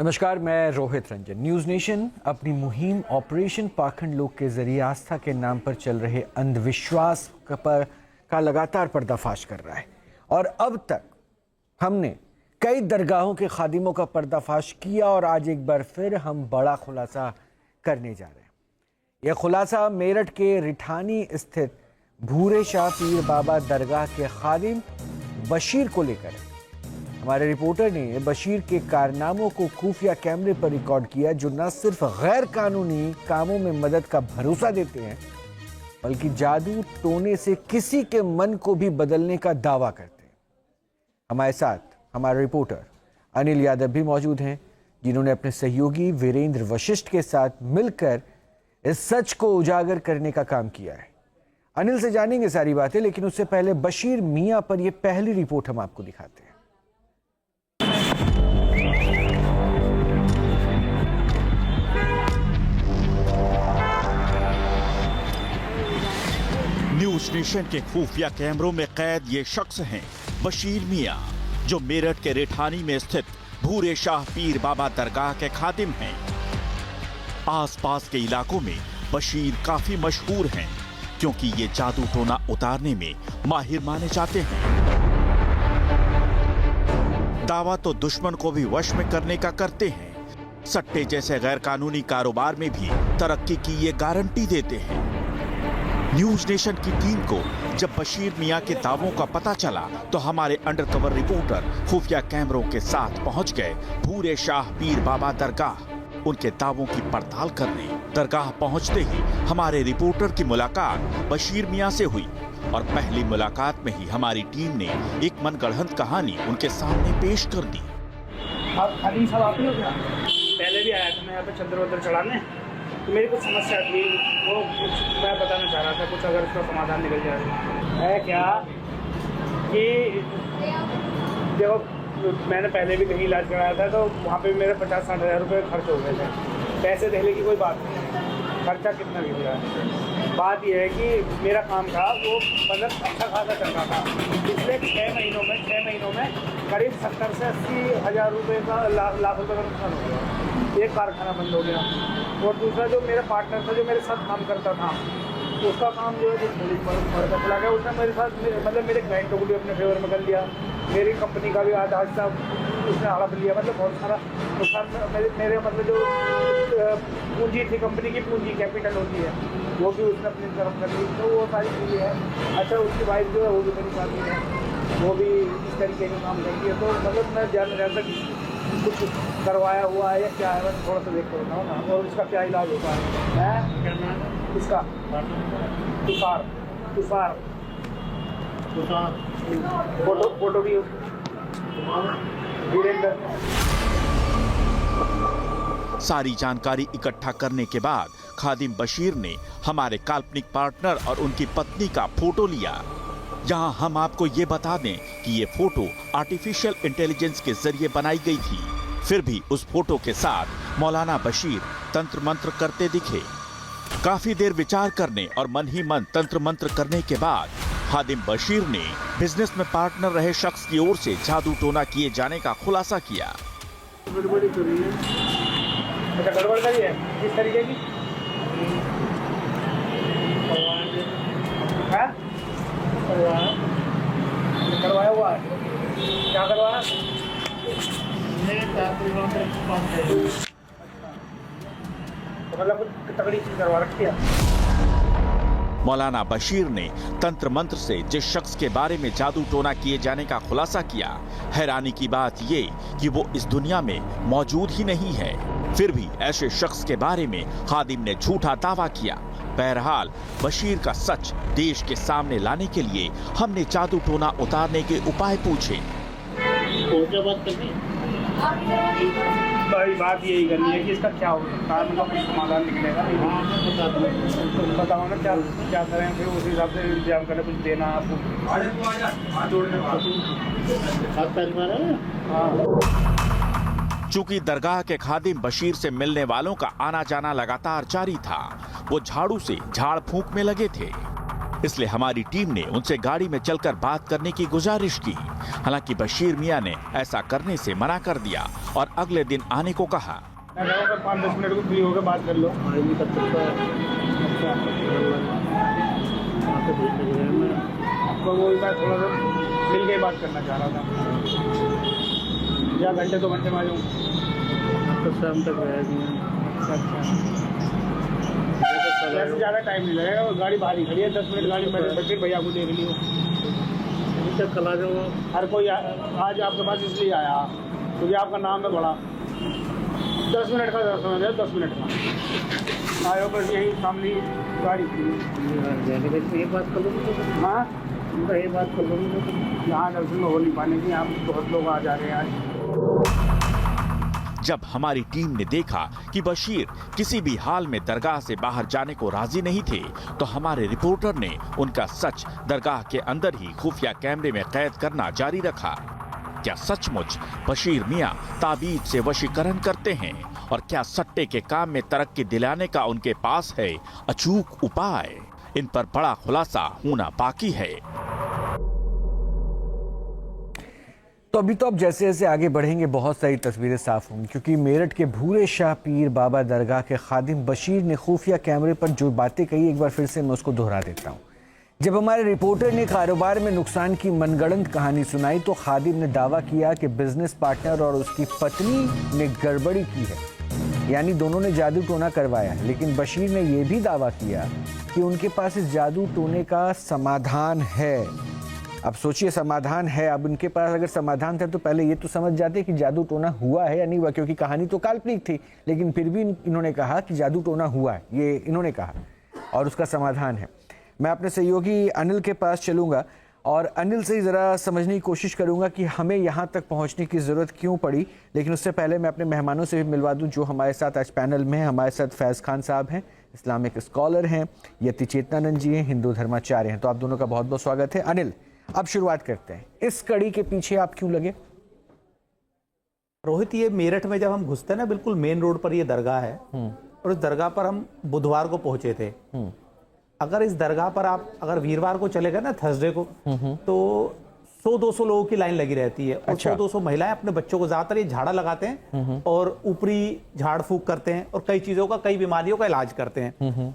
नमस्कार, मैं Rohit Ranjan. News nation अपनी मुहिम ऑपरेशन पाखंड लोक के जरिए आस्था के नाम पर चल रहे अंधविश्वास का लगातार पर्दाफाश कर रहा है और अब तक हमने कई दरगाहों के खादिमों का पर्दाफाश किया और आज एक बार फिर हम बड़ा खुलासा करने जा रहे हैं। यह खुलासा मेरठ के रिठानी स्थित भूरे शाह पीर बाबा दरगाह के खादिम बशीर को लेकर है। हमारे रिपोर्टर ने बशीर के कारनामों को खुफिया कैमरे पर रिकॉर्ड किया, जो न सिर्फ गैर कानूनी कामों में मदद का भरोसा देते हैं बल्कि जादू टोने से किसी के मन को भी बदलने का दावा करते हैं। हमारे साथ हमारे रिपोर्टर अनिल यादव भी मौजूद हैं, जिन्होंने अपने सहयोगी वीरेंद्र वशिष्ठ के साथ मिलकर इस सच को उजागर करने का काम किया है। अनिल से जानेंगे सारी बातें, लेकिन उससे पहले बशीर मियां पर यह पहली रिपोर्ट हम आपको दिखाते हैं। न्यूज नेशन के खुफिया कैमरों में कैद ये शख्स हैं बशीर मियां, जो मेरठ के रिठानी में स्थित भूरे शाह पीर बाबा दरगाह के खादिम हैं। आसपास के इलाकों में बशीर काफी मशहूर हैं, क्योंकि ये जादू टोना उतारने में माहिर माने जाते हैं। दावा तो दुश्मन को भी वश में करने का करते हैं। सट्टे जैसे गैर कानूनी कारोबार में भी तरक्की की ये गारंटी देते हैं। न्यूज नेशन की टीम को जब बशीर मियां के दावों का पता चला तो हमारे अंडरकवर रिपोर्टर खुफिया कैमरों के साथ पहुंच गए भूरे शाह पीर बाबा दरगाह उनके दावों की पड़ताल करने। दरगाह पहुंचते ही हमारे रिपोर्टर की मुलाकात बशीर मियां से हुई और पहली मुलाकात में ही हमारी टीम ने एक मनगढ़ंत कहानी उनके सामने पेश कर दी। आप खादिम साहब आप ही हो क्या? पहले भी आया था मैं यहाँ पे चंद्र वंदर चढ़ाने, तो मेरी कुछ समस्या थी, वो कुछ मैं बताना चाह रहा था, कुछ अगर उसका समाधान निकल जाए। है क्या कि देखो, मैंने पहले भी कहीं इलाज कराया था, तो वहाँ पे मेरे 50-60 हज़ार रुपये खर्च हो गए थे। पैसे देने की कोई बात नहीं, खर्चा कितना भी हुआ। बात यह है कि मेरा काम था वो मतलब अच्छा खासा चल रहा था। पिछले 6 महीनों में करीब 70 से 80 हज़ार रुपये का लाख रुपये का नुकसान हो गया। एक कारखाना बंद हो गया और दूसरा जो मेरा पार्टनर था, जो मेरे साथ काम करता था, उसका काम जो है वो बढ़ता चला गया। उसने मेरे साथ मतलब मेरे क्लाइंटों को भी अपने फेवर में कर लिया, मेरी कंपनी का भी आधा हिस्सा उसने हड़प लिया। मतलब बहुत सारा नुकसान मेरे मतलब जो पूंजी थी, कंपनी की पूंजी कैपिटल होती है, वो भी उसने अपनी तरफ कर ली। तो वो सारी चीज़ें हैं। अच्छा, उसकी वाइफ जो है वो भी मेरी साथी है, वो भी इस तरीके का काम करती है। तो मतलब मैं जहाँ तक कुछ करवाया हुआ है या क्या है, मैं थोड़ा सा देख कर बताऊँ ना, और उसका क्या इलाज होता है इसका तुषार फोटो भी वीरेंद्र। सारी जानकारी इकट्ठा करने के बाद खादिम बशीर ने हमारे काल्पनिक पार्टनर और उनकी पत्नी का फोटो लिया। जहां हम आपको ये बता दें कि ये फोटो आर्टिफिशियल इंटेलिजेंस के जरिए बनाई गई थी, फिर भी उस फोटो के साथ मौलाना बशीर तंत्र मंत्र करते दिखे। काफी देर विचार करने और मन ही मन तंत्र मंत्र करने के बाद खादिम बशीर ने बिजनेस में पार्टनर रहे शख्स की ओर से जादू टोना किए जाने का खुलासा किया। गड़बड़ी तो नहीं है। अच्छा, गड़बड़ करी है किस तरीके की? करवाया हुआ है? क्या करवाया? तो मतलब कुछ तगड़ी चीज करवा रखी है। मौलाना बशीर ने तंत्र मंत्र से जिस शख्स के बारे में जादू टोना किए जाने का खुलासा किया, हैरानी की बात ये कि वो इस दुनिया में मौजूद ही नहीं है। फिर भी ऐसे शख्स के बारे में खादिम ने झूठा दावा किया। बहरहाल बशीर का सच देश के सामने लाने के लिए हमने जादू टोना उतारने के उपाय पूछे। भाई बात यही करनी है कि इसका क्या हो सकता है, मतलब कुछ समाधान निकलेगा। तो बताओ ना क्या करें, फिर उस हिसाब से इंतजाम करें, कुछ देना आपको। चूंकि दरगाह के खादिम बशीर से मिलने वालों का आना जाना लगातार जारी था, वो झाड़ू से झाड़ फूंक में लगे थे। इसलिए हमारी टीम ने उनसे गाड़ी में चलकर बात करने की गुजारिश की। हालांकि बशीर मियां ने ऐसा करने से मना कर दिया और अगले दिन आने को कहा। 5-10 मिनट को फ्री होकर बात कर लो। तो वो थोड़ा सा मिल के बात करना चाह रहा था, या घंटे 2 घंटे में आ जाऊँ तो शाम तक रहेगी। अच्छा, ज़्यादा टाइम नहीं लगेगा, वो गाड़ी बाहर ही खड़ी है, 10 मिनट गाड़ी में फिर भैया को देख लियो। अभी तक कल आ जाऊँगा। हर कोई आज आपके पास इसलिए आया क्योंकि आपका नाम है बड़ा। 10 मिनट का समय है, 10 मिनट का आयो, बस यही सामने गाड़ी खड़ी। ये बात कर लो। हाँ, ये बात कर लो। यहाँ दर्शन में हो नहीं पाने की, यहाँ बहुत लोग आ जा रहे हैं आज। जब हमारी टीम ने देखा कि बशीर किसी भी हाल में दरगाह से बाहर जाने को राजी नहीं थे, तो हमारे रिपोर्टर ने उनका सच दरगाह के अंदर ही खुफिया कैमरे में कैद करना जारी रखा। क्या सचमुच बशीर मियां ताबीज से वशीकरण करते हैं, और क्या सट्टे के काम में तरक्की दिलाने का उनके पास है अचूक उपाय? इन पर बड़ा खुलासा होना बाकी है। तो अभी तो अब जैसे जैसे आगे बढ़ेंगे बहुत सारी तस्वीरें साफ होंगी, क्योंकि मेरठ के भूरे शाह पीर बाबा दरगाह के खादिम बशीर ने खुफिया कैमरे पर जो बातें कही, एक बार फिर से मैं उसको दोहरा देता हूँ। जब हमारे रिपोर्टर ने कारोबार में नुकसान की मनगढ़ंत कहानी सुनाई, तो खादिम ने दावा किया कि बिजनेस पार्टनर और उसकी पत्नी ने गड़बड़ी की है, यानी दोनों ने जादू टोना करवाया। लेकिन बशीर ने यह भी दावा किया कि उनके पास इस जादू टोने का समाधान है। अब सोचिए, समाधान है। अब उनके पास अगर समाधान था तो पहले ये तो समझ जाते कि जादू टोना हुआ है या नहीं हुआ, क्योंकि कहानी तो काल्पनिक थी। लेकिन फिर भी इन्होंने कहा कि जादू टोना हुआ है, ये इन्होंने कहा, और उसका समाधान है। मैं अपने सहयोगी अनिल के पास चलूँगा और अनिल से ज़रा समझने की कोशिश करूँगा कि हमें यहाँ तक पहुँचने की ज़रूरत क्यों pड़ी। लेकिन उससे पहले मैं अपने मेहमानों से भी मिलवा दूँ जो हमारे साथ आज पैनल में हैं। हमारे साथ फैज़ खान साहब हैं, इस्लामिक स्कॉलर हैं, यति चेतनानंद जी हैं, हिंदू धर्माचार्य हैं। तो आप दोनों का बहुत बहुत स्वागत है। अनिल, अब शुरुआत करते हैं, इस कड़ी के पीछे आप क्यों लगे? रोहित, ये मेरठ में जब हम घुसते हैं ना, बिल्कुल मेन रोड पर ये दरगाह है, और उस दरगाह पर हम बुधवार को पहुंचे थे। अगर इस दरगाह पर आप अगर वीरवार को चले गए ना, थर्सडे को, तो 100-200 लोगों की लाइन लगी रहती है। और 100-200 महिलाएं अपने बच्चों को ज्यादातर ये झाड़ा लगाते हैं और ऊपरी झाड़ फूक करते हैं और कई चीजों का, कई बीमारियों का इलाज करते हैं।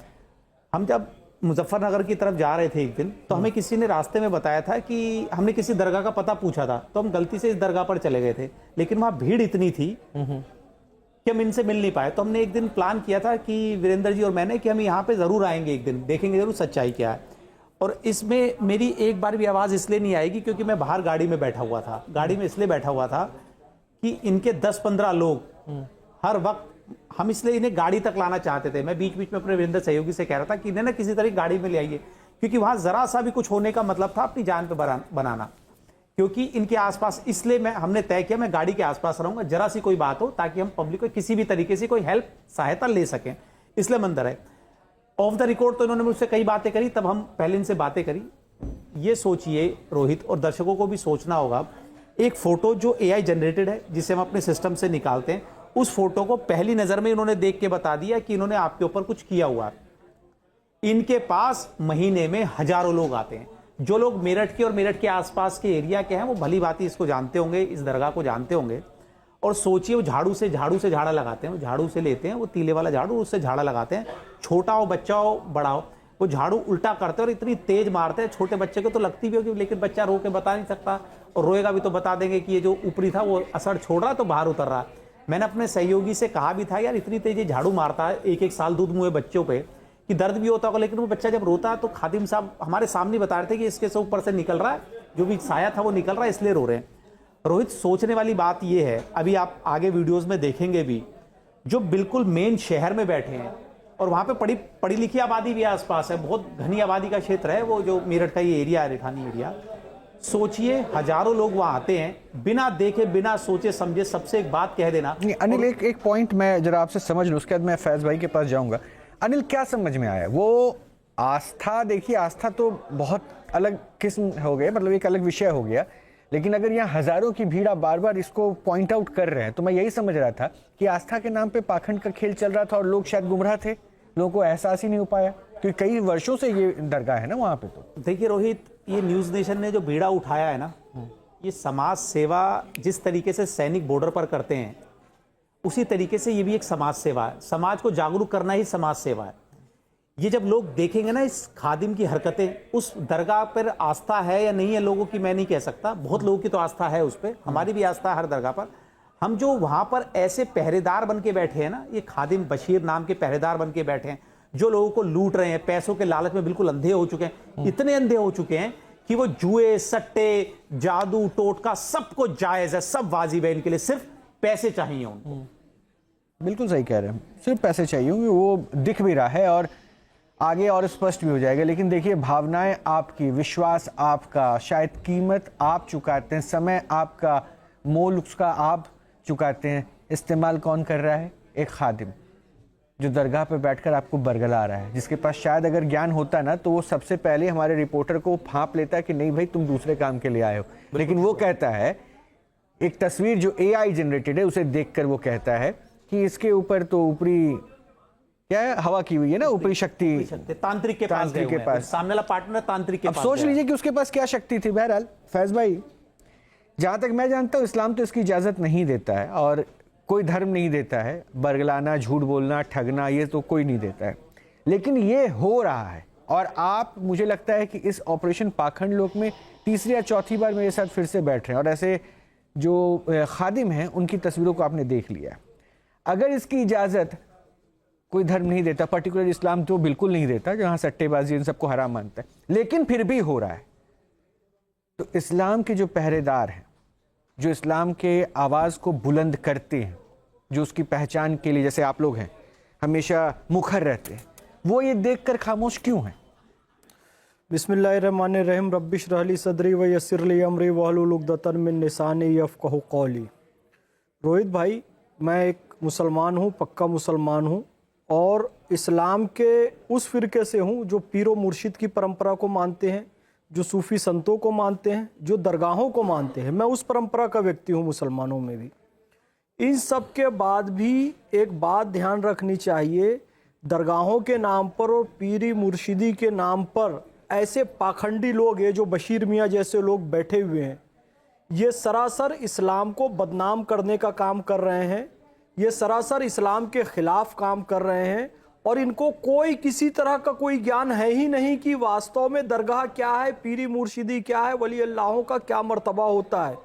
हम जब मुजफ्फरनगर की तरफ जा रहे थे एक दिन, तो हमें किसी ने रास्ते में बताया था कि हमने किसी दरगाह का पता पूछा था, तो हम गलती से इस दरगाह पर चले गए थे। लेकिन वहां भीड़ इतनी थी कि हम इनसे मिल नहीं पाए। तो हमने एक दिन प्लान किया था कि वीरेंद्र जी और मैंने कि हम यहाँ पे जरूर आएंगे, एक दिन देखेंगे जरूर सच्चाई क्या है। और इसमें मेरी एक बार भी आवाज इसलिए नहीं आएगी क्योंकि मैं बाहर गाड़ी में बैठा हुआ था। गाड़ी में इसलिए बैठा हुआ था कि इनके 10-15 लोग हर वक्त, हम इसलिए इन्हें गाड़ी तक लाना चाहते थे। मैं बीच बीच में अपने वीरेंद्र सहयोगी से कह रहा था कि इन्हें ना किसी तरह गाड़ी में ले आइए, क्योंकि वहां जरा सा भी कुछ होने का मतलब था अपनी जान पे बनाना। क्योंकि इनके आसपास, इसलिए हमने तय किया मैं गाड़ी के आसपास रहूंगा, जरा सी कोई बात हो ताकि हम पब्लिक को किसी भी तरीके से कोई हेल्प, सहायता ले सकें, इसलिए मंदिर है। ऑफ द रिकॉर्ड तो इन्होंने मुझसे कई बातें करी, तब हम पहले इनसे बातें करी। ये सोचिए रोहित, और दर्शकों को भी सोचना होगा, एक फोटो जो AI जनरेटेड है, जिसे हम अपने सिस्टम से निकालते हैं, उस फोटो को पहली नजर में इन्होंने देख के बता दिया कि इन्होंने आपके ऊपर कुछ किया हुआ है। इनके पास महीने में हजारों लोग आते हैं। जो लोग मेरठ के और मेरठ के आसपास के एरिया के हैं, वो भली भांति इसको जानते होंगे, इस दरगाह को जानते होंगे। और सोचिए, वो झाड़ू से झाड़ा लगाते हैं, वो झाड़ू से लेते हैं, वो तीले वाला झाड़ू, उससे झाड़ा लगाते हैं। छोटा हो, बच्चा हो, बड़ा हो, वो झाड़ू उल्टा करते हैं और इतनी तेज मारते हैं, छोटे बच्चे को तो लगती भी होगी, लेकिन बच्चा रो के बता नहीं सकता, और रोएगा भी तो बता देंगे कि ये जो ऊपरी था वो असर छोड़ रहा तो बाहर उतर रहा। मैंने अपने सहयोगी से कहा भी था, यार इतनी तेज झाड़ू मारता है 1-1 साल दूध मुँहे बच्चों पे, कि दर्द भी होता होगा, लेकिन वो बच्चा जब रोता है तो खादिम साहब हमारे सामने बता रहे थे कि इसके से ऊपर से निकल रहा है, जो भी साया था वो निकल रहा है, इसलिए रो रहे हैं। रोहित, सोचने वाली बात ये है, अभी आप आगे वीडियोस में देखेंगे भी, जो बिल्कुल मेन शहर में बैठे हैं और वहां पे पढ़ी लिखी आबादी भी आसपास है, बहुत घनी आबादी का क्षेत्र है वो, जो मेरठ का ये एरिया है, रिठानी एरिया। सोचिए, हजारों लोग वहां आते हैं, बिना देखे बिना सोचे समझे। सबसे एक बात कह देना अनिल, एक पॉइंट मैं जरा आपसे समझ लूं, उसके बाद मैं फैज भाई के पास जाऊंगा। अनिल, क्या समझ में आया? वो आस्था, देखिए आस्था तो बहुत अलग किस्म हो गया, मतलब एक अलग विषय हो गया। लेकिन अगर यहाँ हजारों की भीड़, आप बार बार इसको पॉइंट आउट कर रहे हैं, तो मैं यही समझ रहा था कि आस्था के नाम पे पाखंड का खेल चल रहा था और लोग शायद गुमराह थे, लोगों को एहसास ही नहीं हो पाया। क्योंकि कई वर्षों से ये दरगाह है ना वहाँ पे। तो देखिए रोहित, ये न्यूज़ नेशन ने जो बीड़ा उठाया है ना, ये समाज सेवा जिस तरीके से सैनिक बॉर्डर पर करते हैं उसी तरीके से ये भी एक समाज सेवा है। समाज को जागरूक करना ही समाज सेवा है। ये जब लोग देखेंगे ना इस खादिम की हरकतें, उस दरगाह पर आस्था है या नहीं है लोगों की मैं नहीं कह सकता, बहुत लोगों की तो आस्था है उस पर, हमारी भी आस्था है हर दरगाह पर। हम जो वहां पर ऐसे पहरेदार बन के बैठे हैं ना, ये खादिम बशीर नाम के पहरेदार बन के बैठे हैं जो लोगों को लूट रहे हैं, पैसों के लालच में बिल्कुल अंधे हो चुके हैं, इतने अंधे हो चुके हैं कि वो जुए, सट्टे, जादू, टोटका सब कुछ जायज है, सब वाजिब है इनके लिए, सिर्फ पैसे चाहिए उनको। बिल्कुल सही कह रहे हैं, सिर्फ पैसे चाहिए होंगे, वो दिख भी रहा है और आगे और स्पष्ट भी हो जाएगा। लेकिन देखिए, भावनाएं आपकी, विश्वास आपका, शायद कीमत आप चुकाते हैं, समय आपका, मोल उसका आप चुकाते हैं, इस्तेमाल कौन कर रहा है? एक खादिम जो दरगाह पे बैठकर आपको बरगला रहा है, जिसके पास शायद अगर ज्ञान होता ना तो वो सबसे पहले हमारे रिपोर्टर को फाँप लेता कि नहीं भाई तुम दूसरे काम के लिए आए हो, लेकिन वो कहता है, एक तस्वीर जो AI जनरेटेड है उसे देखकर वो कहता है कि इसके ऊपर तो ऊपरी क्या है, हवा की हुई है ना, ऊपरी शक्ति, तांत्रिक के पास गए हुए हैं। सामने वाला पार्टनर तांत्रिक के अब पास सोच गया। लीजिए कि उसके पास क्या शक्ति थी। बहरहाल फैज भाई, जहां तक मैं जानता हूं इस्लाम तो इसकी इजाजत नहीं देता है और कोई धर्म नहीं देता है, बरगलाना, झूठ बोलना, ठगना, ये तो कोई नहीं देता है, लेकिन ये हो रहा है। और आप, मुझे लगता है कि इस ऑपरेशन पाखंड लोक में तीसरी या चौथी बार मेरे साथ फिर से बैठ रहे हैं और ऐसे जो खादिम हैं उनकी तस्वीरों को आपने देख लिया। अगर इसकी इजाजत कोई धर्म नहीं देता, पर्टिकुलर इस्लाम तो बिल्कुल नहीं देता, जहां सट्टेबाजी इन सबको हराम मानता है, लेकिन फिर भी हो रहा है, तो इस्लाम के जो पहरेदार हैं, जो इस्लाम के आवाज को बुलंद करते हैं, जो उसकी पहचान के लिए, जैसे आप लोग हैं, हमेशा मुखर रहते हैं, वो ये देखकर खामोश क्यों हैं? बिस्मिल्लाहिर्रहमानिर्रहीम, रब्बिश रहली सदरी व यस्सिर ली अमरी वहलुल उक़दतन मिन लिसानी यफ़क़हू क़ौली। रोहित भाई, मैं एक मुसलमान हूँ, पक्का मुसलमान हूँ, और इस्लाम के उस फ़िरके से हूँ जो पीरो मुर्शिद की परंपरा को मानते हैं, जो सूफ़ी संतों को मानते हैं, जो दरगाहों को मानते हैं। मैं उस परंपरा का व्यक्ति हूँ मुसलमानों में भी। इन सब के बाद भी एक बात ध्यान रखनी चाहिए, दरगाहों के नाम पर और पीरी मुर्शिदी के नाम पर ऐसे पाखंडी लोग हैं जो बशीर मियाँ जैसे लोग बैठे हुए हैं, ये सरासर इस्लाम को बदनाम करने का काम कर रहे हैं, ये सरासर इस्लाम के ख़िलाफ़ काम कर रहे हैं और इनको कोई किसी तरह का कोई ज्ञान है ही नहीं कि वास्तव में दरगाह क्या है, पीरी मुर्शिदी क्या है, वली अल्लाहों का क्या मर्तबा होता है।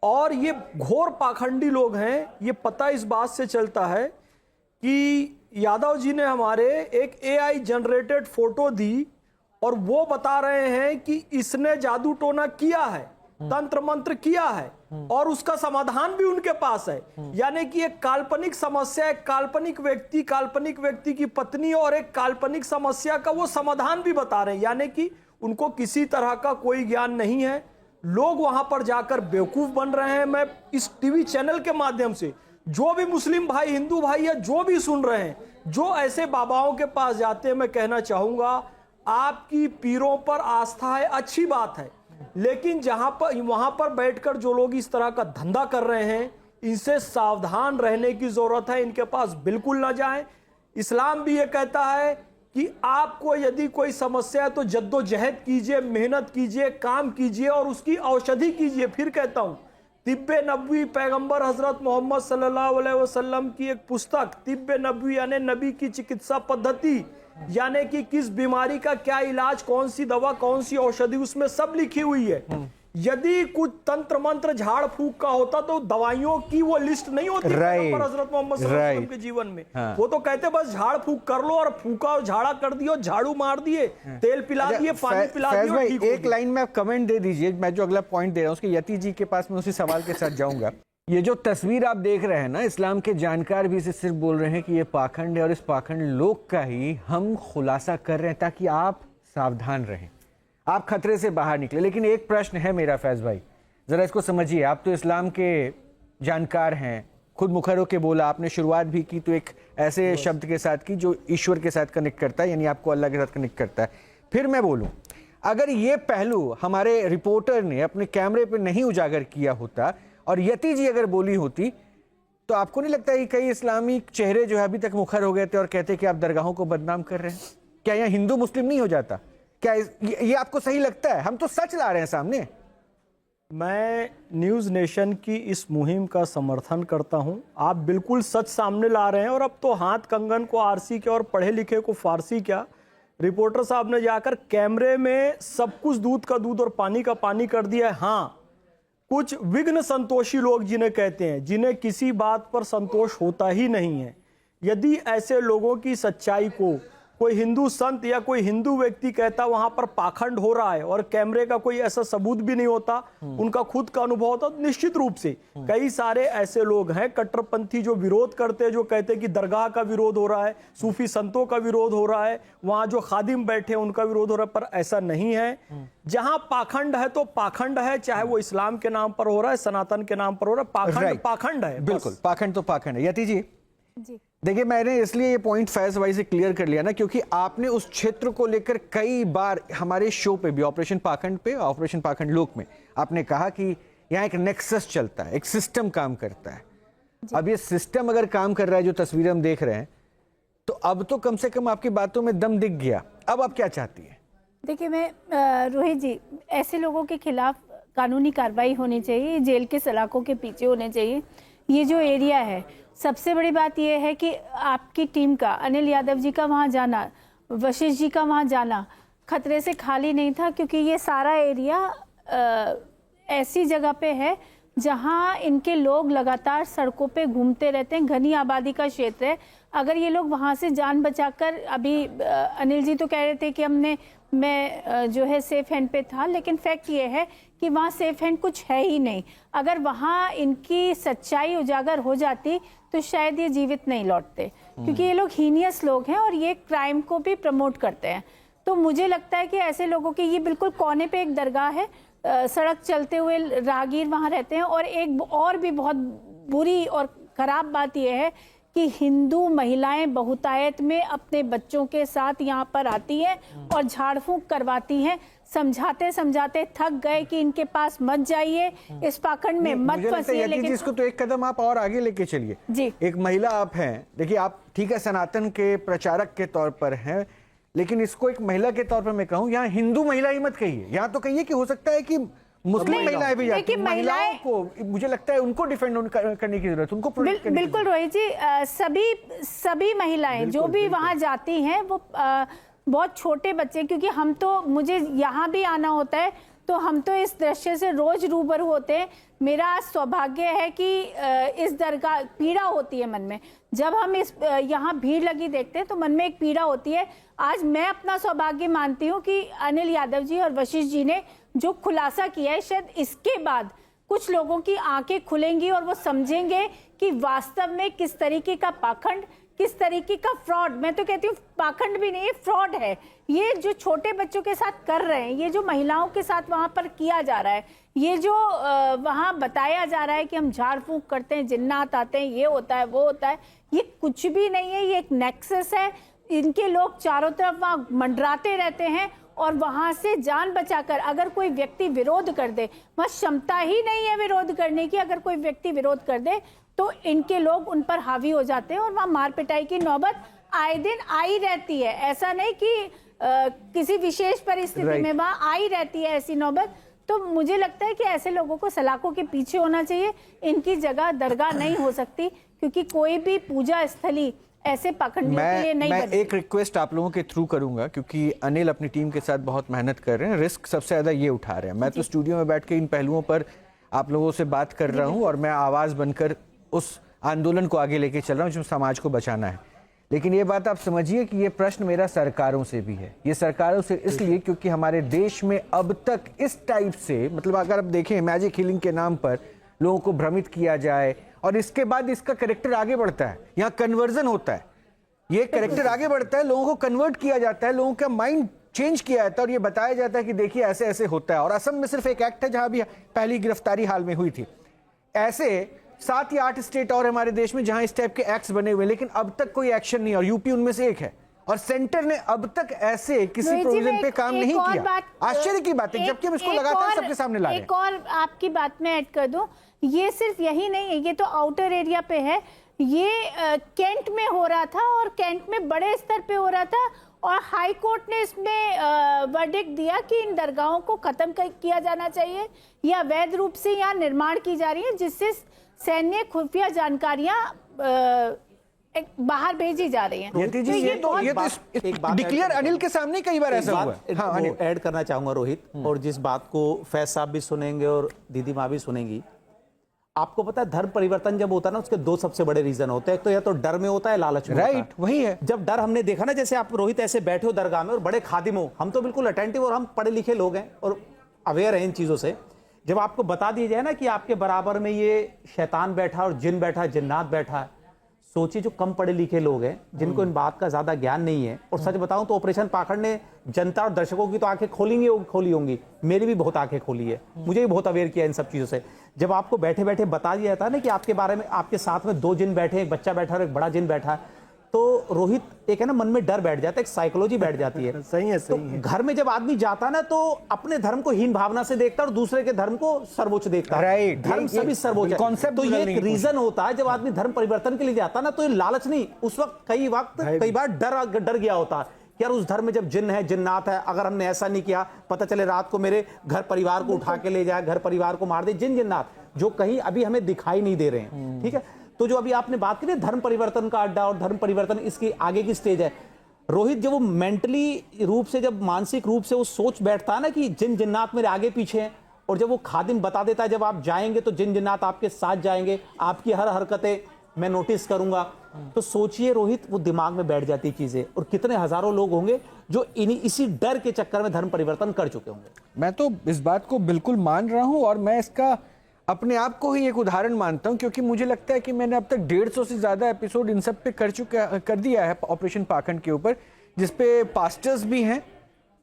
और ये घोर पाखंडी लोग हैं। ये पता इस बात से चलता है कि यादव जी ने हमारे एक AI जनरेटेड फ़ोटो दी और वो बता रहे हैं कि इसने जादू टोना किया है, तंत्र मंत्र किया है और उसका समाधान भी उनके पास है। यानी कि एक काल्पनिक समस्या, एक काल्पनिक व्यक्ति की पत्नी और एक काल्पनिक समस्या का वो समाधान भी बता रहे हैं। यानी कि उनको किसी तरह का कोई ज्ञान नहीं है। लोग वहां पर जाकर बेवकूफ बन रहे हैं। मैं इस टीवी चैनल के माध्यम से जो भी मुस्लिम भाई, हिंदू भाई या जो भी सुन रहे हैं, जो ऐसे बाबाओं के पास जाते हैं, मैं कहना चाहूंगा आपकी पीरों पर आस्था है, अच्छी बात है, लेकिन जहां पर वहां पर बैठकर जो लोग इस तरह का धंधा कर रहे हैं, इनसे सावधान रहने की जरूरत है। इनके पास बिल्कुल ना जाएं। इस्लाम भी ये कहता है कि आपको यदि कोई समस्या है तो जद्दोजहद कीजिए, मेहनत कीजिए, काम कीजिए और उसकी औषधि कीजिए। फिर कहता हूं, तिब्बे नबवी, पैगंबर हजरत मोहम्मद सल्लल्लाहु अलैहि वसल्लम की एक पुस्तक, तिब्बे नबवी यानी नबी की चिकित्सा पद्धति, यानी कि किस बीमारी का क्या इलाज, कौन सी दवा, कौन सी औषधि, उसमें सब लिखी हुई है। यदि कुछ तंत्र मंत्र झाड़ फूक का होता तो दवाइयों की वो लिस्ट नहीं होती हजरत मोहम्मद सल्लल्लाहु अलैहि वसल्लम के जीवन में। वो तो कहते बस झाड़ फूक कर लो और फूका और झाड़ा कर दियो, झाड़ू मार दिए, तेल पिला दिए, पानी पिला दिए। एक लाइन में आप कमेंट दे दीजिए, मैं जो अगला पॉइंट दे रहा हूँ उसके यति जी के पास मैं उसी सवाल के साथ जाऊंगा। ये जो तस्वीर आप देख रहे हैं ना, इस्लाम के जानकार भी इसे सिर्फ बोल रहे हैं कि ये पाखंड है और इस पाखंड लोग का ही हम खुलासा कर रहे हैं ताकि आप सावधान रहें, आप खतरे से बाहर निकले। लेकिन एक प्रश्न है मेरा, फैज भाई, जरा इसको समझिए। आप तो इस्लाम के जानकार हैं, खुद मुखर होकर बोला, आपने शुरुआत भी की तो एक ऐसे शब्द के साथ की जो ईश्वर के साथ कनेक्ट करता है, यानी आपको अल्लाह के साथ कनेक्ट करता है। फिर मैं बोलूं, अगर ये पहलू हमारे रिपोर्टर ने अपने कैमरे पर नहीं उजागर किया होता और यति जी अगर बोली होती, तो आपको नहीं लगता कि कई इस्लामी चेहरे जो है अभी तक मुखर हो गए थे और कहते कि आप दरगाहों को बदनाम कर रहे हैं? क्या यहाँ हिंदू मुस्लिम नहीं हो जाता? क्या ये आपको सही लगता है? हम तो सच ला रहे हैं सामने। मैं न्यूज़ नेशन की इस मुहिम का समर्थन करता हूं। आप बिल्कुल सच सामने ला रहे हैं, और अब तो हाथ कंगन को आरसी के और पढ़े लिखे को फारसी क्या, रिपोर्टर साहब ने जाकर कैमरे में सब कुछ दूध का दूध और पानी का पानी कर दिया है। हाँ, कुछ विघ्न संतोषी लोग जिन्हें कहते हैं, जिन्हें किसी बात पर संतोष होता ही नहीं है, यदि ऐसे लोगों की सच्चाई को कोई हिंदू संत या कोई हिंदू व्यक्ति कहता वहां पर पाखंड हो रहा है और कैमरे का कोई ऐसा सबूत भी नहीं होता, उनका खुद का अनुभव होता, तो निश्चित रूप से कई सारे ऐसे लोग हैं कट्टरपंथी जो विरोध करते हैं, जो कहते हैं कि दरगाह का विरोध हो रहा है, सूफी संतों का विरोध हो रहा है, वहां जो खादिम बैठे हैं उनका विरोध हो रहा है, पर ऐसा नहीं है। जहां पाखंड है तो पाखंड है, चाहे वो इस्लाम के नाम पर हो रहा है, सनातन के नाम पर हो रहा है, पाखंड पाखंड है। बिल्कुल, पाखंड तो पाखंड है। यति जी, जी देखिए, मैंने इसलिए ये पॉइंट फैज भाई से क्लियर कर लिया ना, क्योंकि आपने उस क्षेत्र को लेकर कई बार हमारे शो पे भी, ऑपरेशन पाखंड पे, ऑपरेशन पाखंड लोक में, आपने कहा कि यहाँ एक नेक्सस चलता है, एक सिस्टम काम करता है। अब ये सिस्टम अगर काम कर रहा है, जो तस्वीरें हम देख रहे हैं, तो अब तो कम से कम आपकी बातों में दम दिख गया। अब आप क्या चाहती है? देखिए, मैं रोहित जी, ऐसे लोगों के खिलाफ कानूनी कार्रवाई होनी चाहिए, जेल के सलाखों के पीछे होने चाहिए। ये जो एरिया है, सबसे बड़ी बात यह है कि आपकी टीम का, अनिल यादव जी का वहाँ जाना, वशिष्ठ जी का वहाँ जाना खतरे से खाली नहीं था, क्योंकि ये सारा एरिया ऐसी जगह पे है जहाँ इनके लोग लगातार सड़कों पे घूमते रहते हैं, घनी आबादी का क्षेत्र है। अगर ये लोग वहाँ से जान बचाकर, अभी अनिल जी तो कह रहे थे कि मैं जो है सेफ हैंड पे था, लेकिन फैक्ट ये है कि वहाँ सेफ हैंड कुछ है ही नहीं। अगर वहाँ इनकी सच्चाई उजागर हो जाती तो शायद ये जीवित नहीं लौटते, क्योंकि ये लोग हीनियस लोग हैं और ये क्राइम को भी प्रमोट करते हैं। तो मुझे लगता है कि ऐसे लोगों की, ये बिल्कुल कोने पे एक दरगाह है, सड़क चलते हुए राहगीर वहाँ रहते हैं। और एक और भी बहुत बुरी और खराब बात यह है कि हिंदू महिलाएं बहुतायत में अपने बच्चों के साथ यहाँ पर आती हैं और झाड़ फूंक करवाती हैं, समझाते समझाते थक गए कि इनके पास मत जाइए, इस पाखंड में मत फंसिए। लेकिन इसको तो एक कदम आप और आगे लेके चलिए जी। एक महिला आप हैं, देखिए आप ठीक है सनातन के प्रचारक के तौर पर हैं, लेकिन इसको एक महिला के तौर पर मैं कहूँ, यहाँ हिंदू महिला ही मत कहिए, यहाँ तो कहिए कि हो सकता है कि मुस्लिम महिलाएं भी जाती हैं। महिलाओं को मुझे लगता है उनको डिफेंड करने की जरूरत, उनको बिल्कुल रोहित जी, सभी महिलाएं जो भी वहां जाती हैं वो बहुत छोटे बच्चे, क्योंकि हम तो, मुझे यहाँ भी आना होता है तो हम तो इस दृश्य से रोज रूबरू होते हैं। मेरा सौभाग्य है कि इस दरगाह, पीड़ा होती है मन में जब हम इस यहाँ भीड़ लगी देखते हैं, तो मन में एक पीड़ा होती है। आज मैं अपना सौभाग्य मानती हूँ कि अनिल यादव जी और वशिष्ठ जी ने जो खुलासा किया है, शायद इसके बाद कुछ लोगों की आंखें खुलेंगी और वो समझेंगे कि वास्तव में किस तरीके का पाखंड, किस तरीके का फ्रॉड, मैं तो कहती हूँ पाखंड भी नहीं, फ्रॉड है ये जो छोटे बच्चों के साथ कर रहे हैं, ये जो महिलाओं के साथ वहां पर किया जा रहा है, ये जो वहां बताया जा रहा है कि हम झाड़ फूंक करते हैं, जिन्नात आते हैं, ये होता है वो होता है, ये कुछ भी नहीं है। ये एक नेक्सस है, इनके लोग चारों तरफ वहां मंडराते रहते हैं और वहां से जान बचाकर अगर कोई व्यक्ति विरोध कर दे, वह क्षमता ही नहीं है विरोध करने की, अगर कोई व्यक्ति विरोध कर दे तो इनके लोग उन पर हावी हो जाते हैं और वहां मार पिटाई की नौबत आए दिन आई रहती है। ऐसा नहीं कि किसी विशेष परिस्थिति में वहां आई रहती है ऐसी नौबत। तो मुझे लगता है कि ऐसे लोगों को सलाखों के पीछे होना चाहिए, इनकी जगह दरगाह नहीं हो सकती, क्योंकि कोई भी पूजा स्थली ऐसे पाखंडियों के लिए नहीं मैं एक रिक्वेस्ट आप लोगों के थ्रू करूंगा, क्योंकि अनिल अपनी टीम के साथ बहुत मेहनत कर रहे हैं, रिस्क सबसे ज्यादा ये उठा रहे हैं। मैं तो स्टूडियो में बैठ के इन पहलुओं पर आप लोगों से बात कर रहा हूं और मैं आवाज बनकर उस आंदोलन को आगे लेके चल रहा हूं जो समाज को बचाना है। लेकिन ये बात आप समझिए कि ये प्रश्न मेरा सरकारों से भी है, ये सरकारों से इसलिए क्योंकि हमारे देश में अब तक इस टाइप से, मतलब अगर आप देखें मैजिक हीलिंग के नाम पर लोगों को भ्रमित किया जाए और इसके बाद इसका कैरेक्टर आगे बढ़ता है, यहाँ कन्वर्जन होता है, ये कैरेक्टर आगे बढ़ता है, लोगों को कन्वर्ट किया जाता है, लोगों का माइंड चेंज किया जाता है और ये बताया जाता है कि देखिए ऐसे ऐसे होता है। और असम में सिर्फ एक एक्ट है जहां भी पहली गिरफ्तारी हाल में हुई थी। ऐसे 7 या 8 स्टेट और हमारे देश में जहां इस टाइप के एक्ट्स बने हुए, लेकिन अब तक कोई एक्शन नहीं, और यूपी उनमें से एक है। और सेंटर ने अब तक ऐसे किसी प्रोविजन पे काम नहीं किया। आश्चर्य की बात है, जबकि हम इसको लगातार सबके सामने ला रहे हैं। एक और आपकी बात में ऐड कर दूं, ये सिर्फ यही नहीं है, ये तो आउटर एरिया पे है, ये कैंट में हो रहा था और कैंट में बड़े स्तर पे हो रहा था और हाई कोर्ट ने इसमें वर्डिक्ट दिया कि इन दरगाहों को खत्म किया जाना चाहिए या अवैध रूप से यहाँ निर्माण की जा रही है, जिससे सैन्य खुफिया जानकारियां बाहर भेजी जा रही हैं। यति जी, ये तो डिक्लेयर अनिल के सामने कई बार ऐसा हुआ है। हाँ, ऐड करना चाहूंगा रोहित, और जिस बात को फैज साहब भी सुनेंगे और दीदी माँ भी सुनेंगी। आपको पता है धर्म परिवर्तन जब होता है ना, उसके दो सबसे बड़े रीजन होते हैं। एक तो या तो डर में होता है, लालच में। राइट, वही है। जब डर हमने देखा ना, जैसे आप रोहित ऐसे बैठे हो दरगाह में और बड़े खादिम हो, हम तो बिल्कुल अटेंटिव और हम पढ़े लिखे लोग हैं और अवेयर हैं इन चीजों से। जब आपको बता दिया जाए ना कि आपके बराबर में ये शैतान बैठा और जिन बैठा, जिन्नात बैठा है, सोचिए जो कम पढ़े लिखे लोग हैं, जिनको इन बात का ज्यादा ज्ञान नहीं है। और सच बताऊं तो ऑपरेशन पाखंड ने जनता और दर्शकों की तो आंखें खोली होंगी, मेरी भी बहुत आंखें खोली है, मुझे भी बहुत अवेयर किया इन सब चीजों से। जब आपको बैठे बैठे बता दिया जाता है ना कि आपके बारे में, आपके साथ में 2 जिन बैठे, एक बच्चा बैठा और एक बड़ा जिन बैठा है, तो रोहित एक है ना, मन में डर बैठ जाता है, एक साइकोलॉजी बैठ जाती है। सही है, सही है। घर में जब आदमी जाता है ना, तो अपने धर्म को हीन भावना से देखता है और दूसरे के धर्म को सर्वोच्च देखता है। राइट, धर्म सभी सर्वोच्च है। कॉन्सेप्ट तो ये एक रीजन होता है जब आदमी धर्म परिवर्तन के लिए जाता है ना, तो ये लालच नहीं, उस वक्त कई बार डर गया होता है कि यार उस धर्म में जब जिन है, जिन्नात है, अगर हमने ऐसा नहीं किया, पता चले रात को मेरे घर परिवार को उठा के ले जाए, घर परिवार को मार दे, जिन्नात जो कहीं अभी हमें दिखाई नहीं दे रहे हैं। ठीक है, तो जो अभी आपने बात की ना धर्म परिवर्तन का अड्डा और धर्म परिवर्तन, इसकी आगे की स्टेज है रोहित। जब वो मेंटली रूप से, जब मानसिक रूप से वो सोच बैठता है ना कि जिन जिन्नात मेरे आगे पीछे हैं, और जब वो खादिम बता देता है जब आप जाएंगे तो जिन जिन्नात आपके साथ जाएंगे, आपकी हर हरकतें मैं नोटिस करूंगा, तो सोचिए रोहित वो दिमाग में बैठ जाती चीजें। और कितने हजारों लोग होंगे जो इसी डर के चक्कर में धर्म परिवर्तन कर चुके होंगे। मैं तो इस बात को बिल्कुल मान रहा हूं, और मैं इसका अपने आप को ही एक उदाहरण मानता हूं, क्योंकि मुझे लगता है कि मैंने अब तक 150 से ज्यादा एपिसोड इन सब पे कर दिया है ऑपरेशन पाखंड के ऊपर, जिसपे पास्टर्स भी हैं,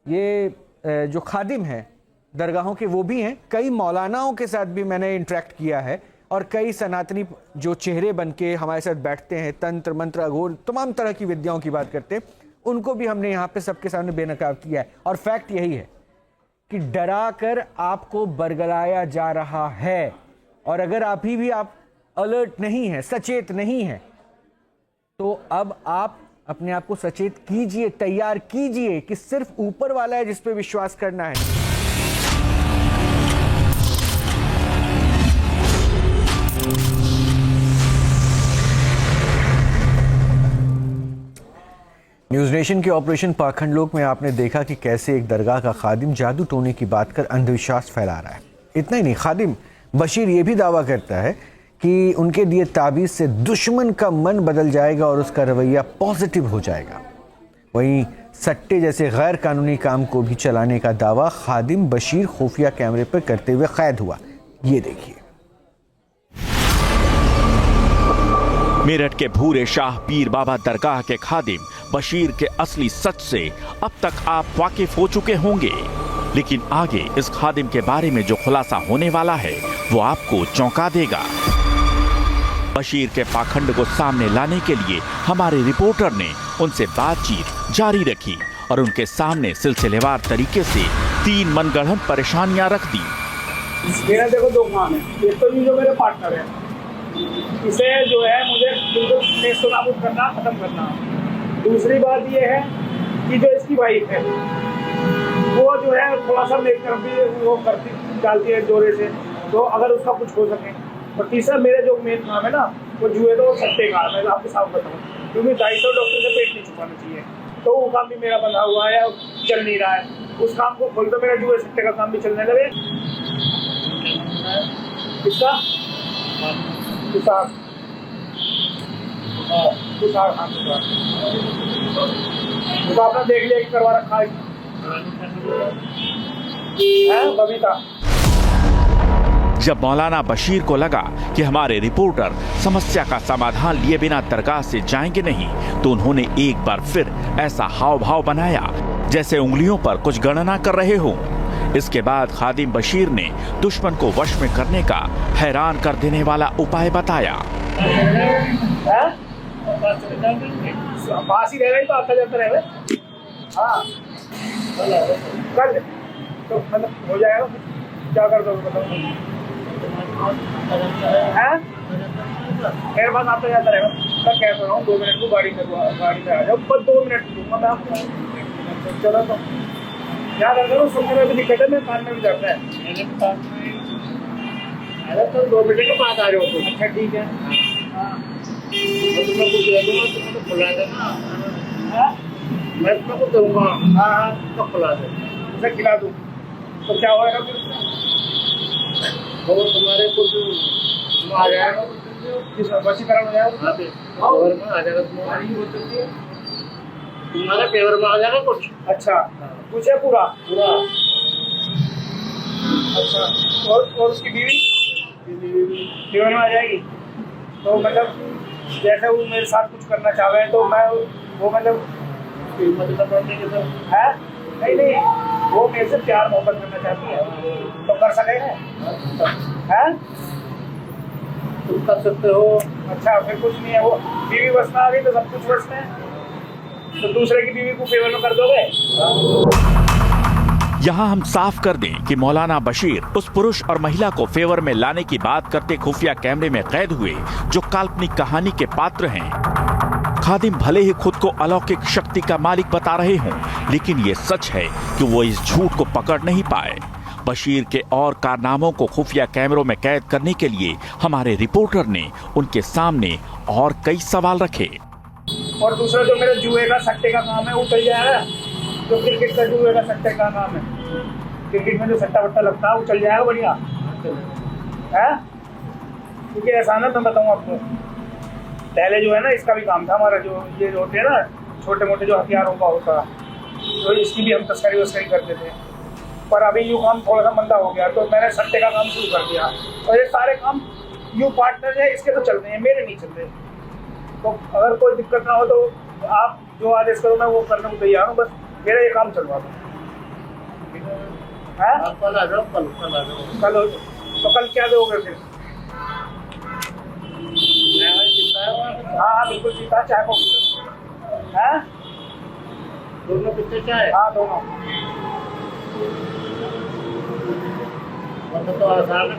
ये जो खादिम हैं दरगाहों के वो भी हैं, कई मौलानाओं के साथ भी मैंने इंटरेक्ट किया है, और कई सनातनी जो चेहरे बन के हमारे साथ बैठते हैं, तंत्र मंत्र अघोर तमाम तरह की विद्याओं की बात करते हैं, उनको भी हमने यहाँ पे सबके सामने बेनकाब किया है। और फैक्ट यही है कि डरा कर आपको बरगलाया जा रहा है, और अगर अभी भी आप अलर्ट नहीं हैं, सचेत नहीं हैं, तो अब आप अपने आप को सचेत कीजिए, तैयार कीजिए कि सिर्फ ऊपर वाला है जिस पे विश्वास करना है। न्यूज नेशन के ऑपरेशन पाखंड लोक में आपने देखा कि कैसे एक दरगाह का खादिम जादू टोने की बात कर अंधविश्वास फैला रहा है। इतना ही नहीं, खादिम बशीर ये भी दावा करता है कि उनके दिए ताबीज से दुश्मन का मन बदल जाएगा और उसका रवैया पॉजिटिव हो जाएगा। वहीं सट्टे जैसे गैर कानूनी काम को भी चलाने का दावा खादिम बशीर खुफिया कैमरे पर करते हुए कैद हुआ। ये देखिए। मेरठ के भूरे शाह पीर बाबा दरगाह के खादिम बशीर के असली सच से अब तक आप वाकिफ हो चुके होंगे, लेकिन आगे इस खादिम के बारे में जो खुलासा होने वाला है वो आपको चौंका देगा। बशीर के पाखंड को सामने लाने के लिए हमारे रिपोर्टर ने उनसे बातचीत जारी रखी और उनके सामने सिलसिलेवार तरीके से 3 मनगढ़ंत परेशानियां रख दी। मेरा देखो 2 काम है। एक तो ये जो मेरे पार्टनर है, इसे जो है मुझे बिल्कुल नेस्तनाबूद करना, खत्म करना। दूसरी बात ये है कि जो इसकी वाइफ है वो जो है थोड़ा सा मेरी तरफ भी वो करती डालती है जोरे से, तो अगर उसका कुछ हो सके। और तीसरा मेरे जो मेन काम है ना वो जुए तो सट्टे का, मैं आपके साथ बताऊँ, क्योंकि 250 डॉक्टर से पेट नहीं छुपाना चाहिए, तो वो काम भी मेरा बंधा हुआ है, चल नहीं रहा है। उस काम को खोल तो मेरा जुए सट्टे का काम भी चलने लगे। इसका आपने देख लिया कि करवा रखा है बबीता। जब मौलाना बशीर को लगा कि हमारे रिपोर्टर समस्या का समाधान लिए बिना दरगाह से जाएंगे नहीं, तो उन्होंने एक बार फिर ऐसा हाव भाव बनाया जैसे उंगलियों पर कुछ गणना कर रहे हों। इसके बाद खादिम बशीर ने दुश्मन को वश में करने का हैरान कर देने वाला उपाय बताया। पास ही रह रही तो आता जाता रहे। हाँ कर तो मतलब हो जाएगा। क्या कर दो बताओ। हैं? मेरे पास आता जाता रहेगा। मैं कह तो रहा हूँ 2 मिनट को गाड़ी में आ जाओ, बस 2 मिनट दूंगा मैं आपको। चलो तो याद रखो, सुनने में भी दिक्कत है, मेरे कान में भी दर्द है। अरे तो 2 मिनट के बाद आ जाओ तो। अच्छा ठीक है। तुम्हें कुछ दे दूंगा, तुम्हें तो खुला देना। मैं तुम्हें कुछ दूंगा। हाँ तो खुला दे, उसे खिला दूँ तो क्या होगा फिर? वो तुम्हारे कुछ आ जाएगा, वशीकरण हो जाएगा, पेवर में आ जाएगा, तुम्हारे पेवर में आ जाएगा कुछ। अच्छा कुछ है पूरा पूरा। अच्छा और उसकी बीवी पेवर में आ जाएगी। तो मतलब जैसे वो मेरे साथ कुछ करना चाह रहे हैं तो मैं वो मतलब है नहीं वो मेरे से प्यार मोहब्बत करना चाहती है तो कर सकेंगे हैं? तुम कर सकते हो। अच्छा फिर कुछ नहीं है, वो बीवी बस में आ गई तो सब कुछ बस में है, तो दूसरे की बीवी को फेवर में कर दोगे? यहाँ हम साफ कर दें कि मौलाना बशीर उस पुरुष और महिला को फेवर में लाने की बात करते खुफिया कैमरे में कैद हुए जो काल्पनिक कहानी के पात्र हैं। खादिम भले ही खुद को अलौकिक शक्ति का मालिक बता रहे हों, लेकिन ये सच है कि वो इस झूठ को पकड़ नहीं पाए। बशीर के और कारनामों को खुफिया कैमरों में कैद करने के लिए हमारे रिपोर्टर ने उनके सामने और कई सवाल रखे। और दूसरा जो मेरे जुए का सट्टे का काम है वो चल जाएगा, जो क्रिकेट का जुए का सट्टे का काम है, क्रिकेट में जो सट्टा वट्टा लगता है वो चल जाएगा बढ़िया है। क्योंकि ऐसा ना मैं बताऊँ आपको, पहले जो है ना इसका भी काम था हमारा, जो ये होते हैं ना छोटे मोटे जो हथियारों का होता, तो इसकी भी हम तस्करी वस्करी करते थे। पर अभी यूँ काम थोड़ा सा मंदा हो गया तो मैंने सट्टे का काम शुरू कर दिया, और ये सारे काम यूँ पार्टनर है इसके तो चलते हैं, मेरे नहीं चलते। तो अगर कोई दिक्कत ना हो तो आप जो आदेश करो मैं वो करने को तैयार हूँ, बस मेरा ये काम चलवा दो। कल आ जाओ, कल हो तो कल क्या दोगे फिर? हाँ बिल्कुल जीता, चाय कॉफी है दोनों कितने चाय? हाँ दोनों। तो आसान है।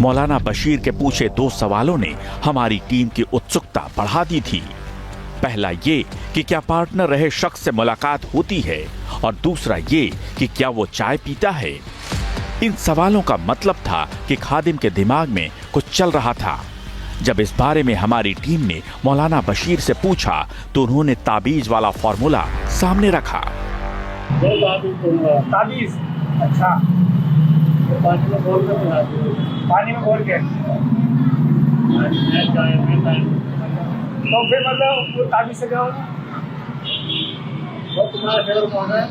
मौलाना बशीर के पूछे 2 सवालों ने हमारी टीम की उत्सुकता बढ़ा दी थी। पहला ये कि क्या पार्टनर रहे शख्स से मुलाकात होती है, और दूसरा ये कि क्या वो चाय पीता है। इन सवालों का मतलब था कि खादिम के दिमाग में कुछ चल रहा था। जब इस बारे में हमारी टीम ने मौलाना बशीर से पूछा तो उन्होंने ताबीज वाला फॉर्मूला सामने रखा। ताबीज? अच्छा पानी में घोल के तो फिर मतलब वो ताबीज से क्या होगा? तुम्हारा फेवर कौन है?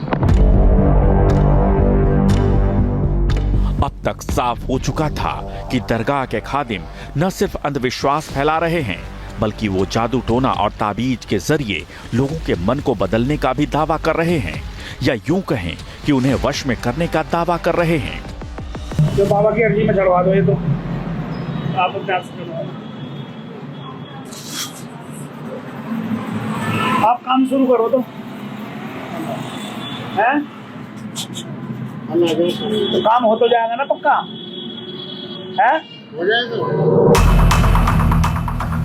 अब तक साफ हो चुका था कि दरगाह के खादिम न सिर्फ अंधविश्वास फैला रहे हैं, बल्कि वो जादू टोना और ताबीज के जरिए लोगों के मन को बदलने का भी दावा कर रहे हैं, या यूं कहें कि उन्हें वश में करने का दावा कर रहे हैं। जो बाबा की अर्जी में चढ़वा दो ये तो आप अपने आप से आप काम शुरू करो तो हैं? तो काम हो तो जाएगा ना पक्का है? हो जाएगा।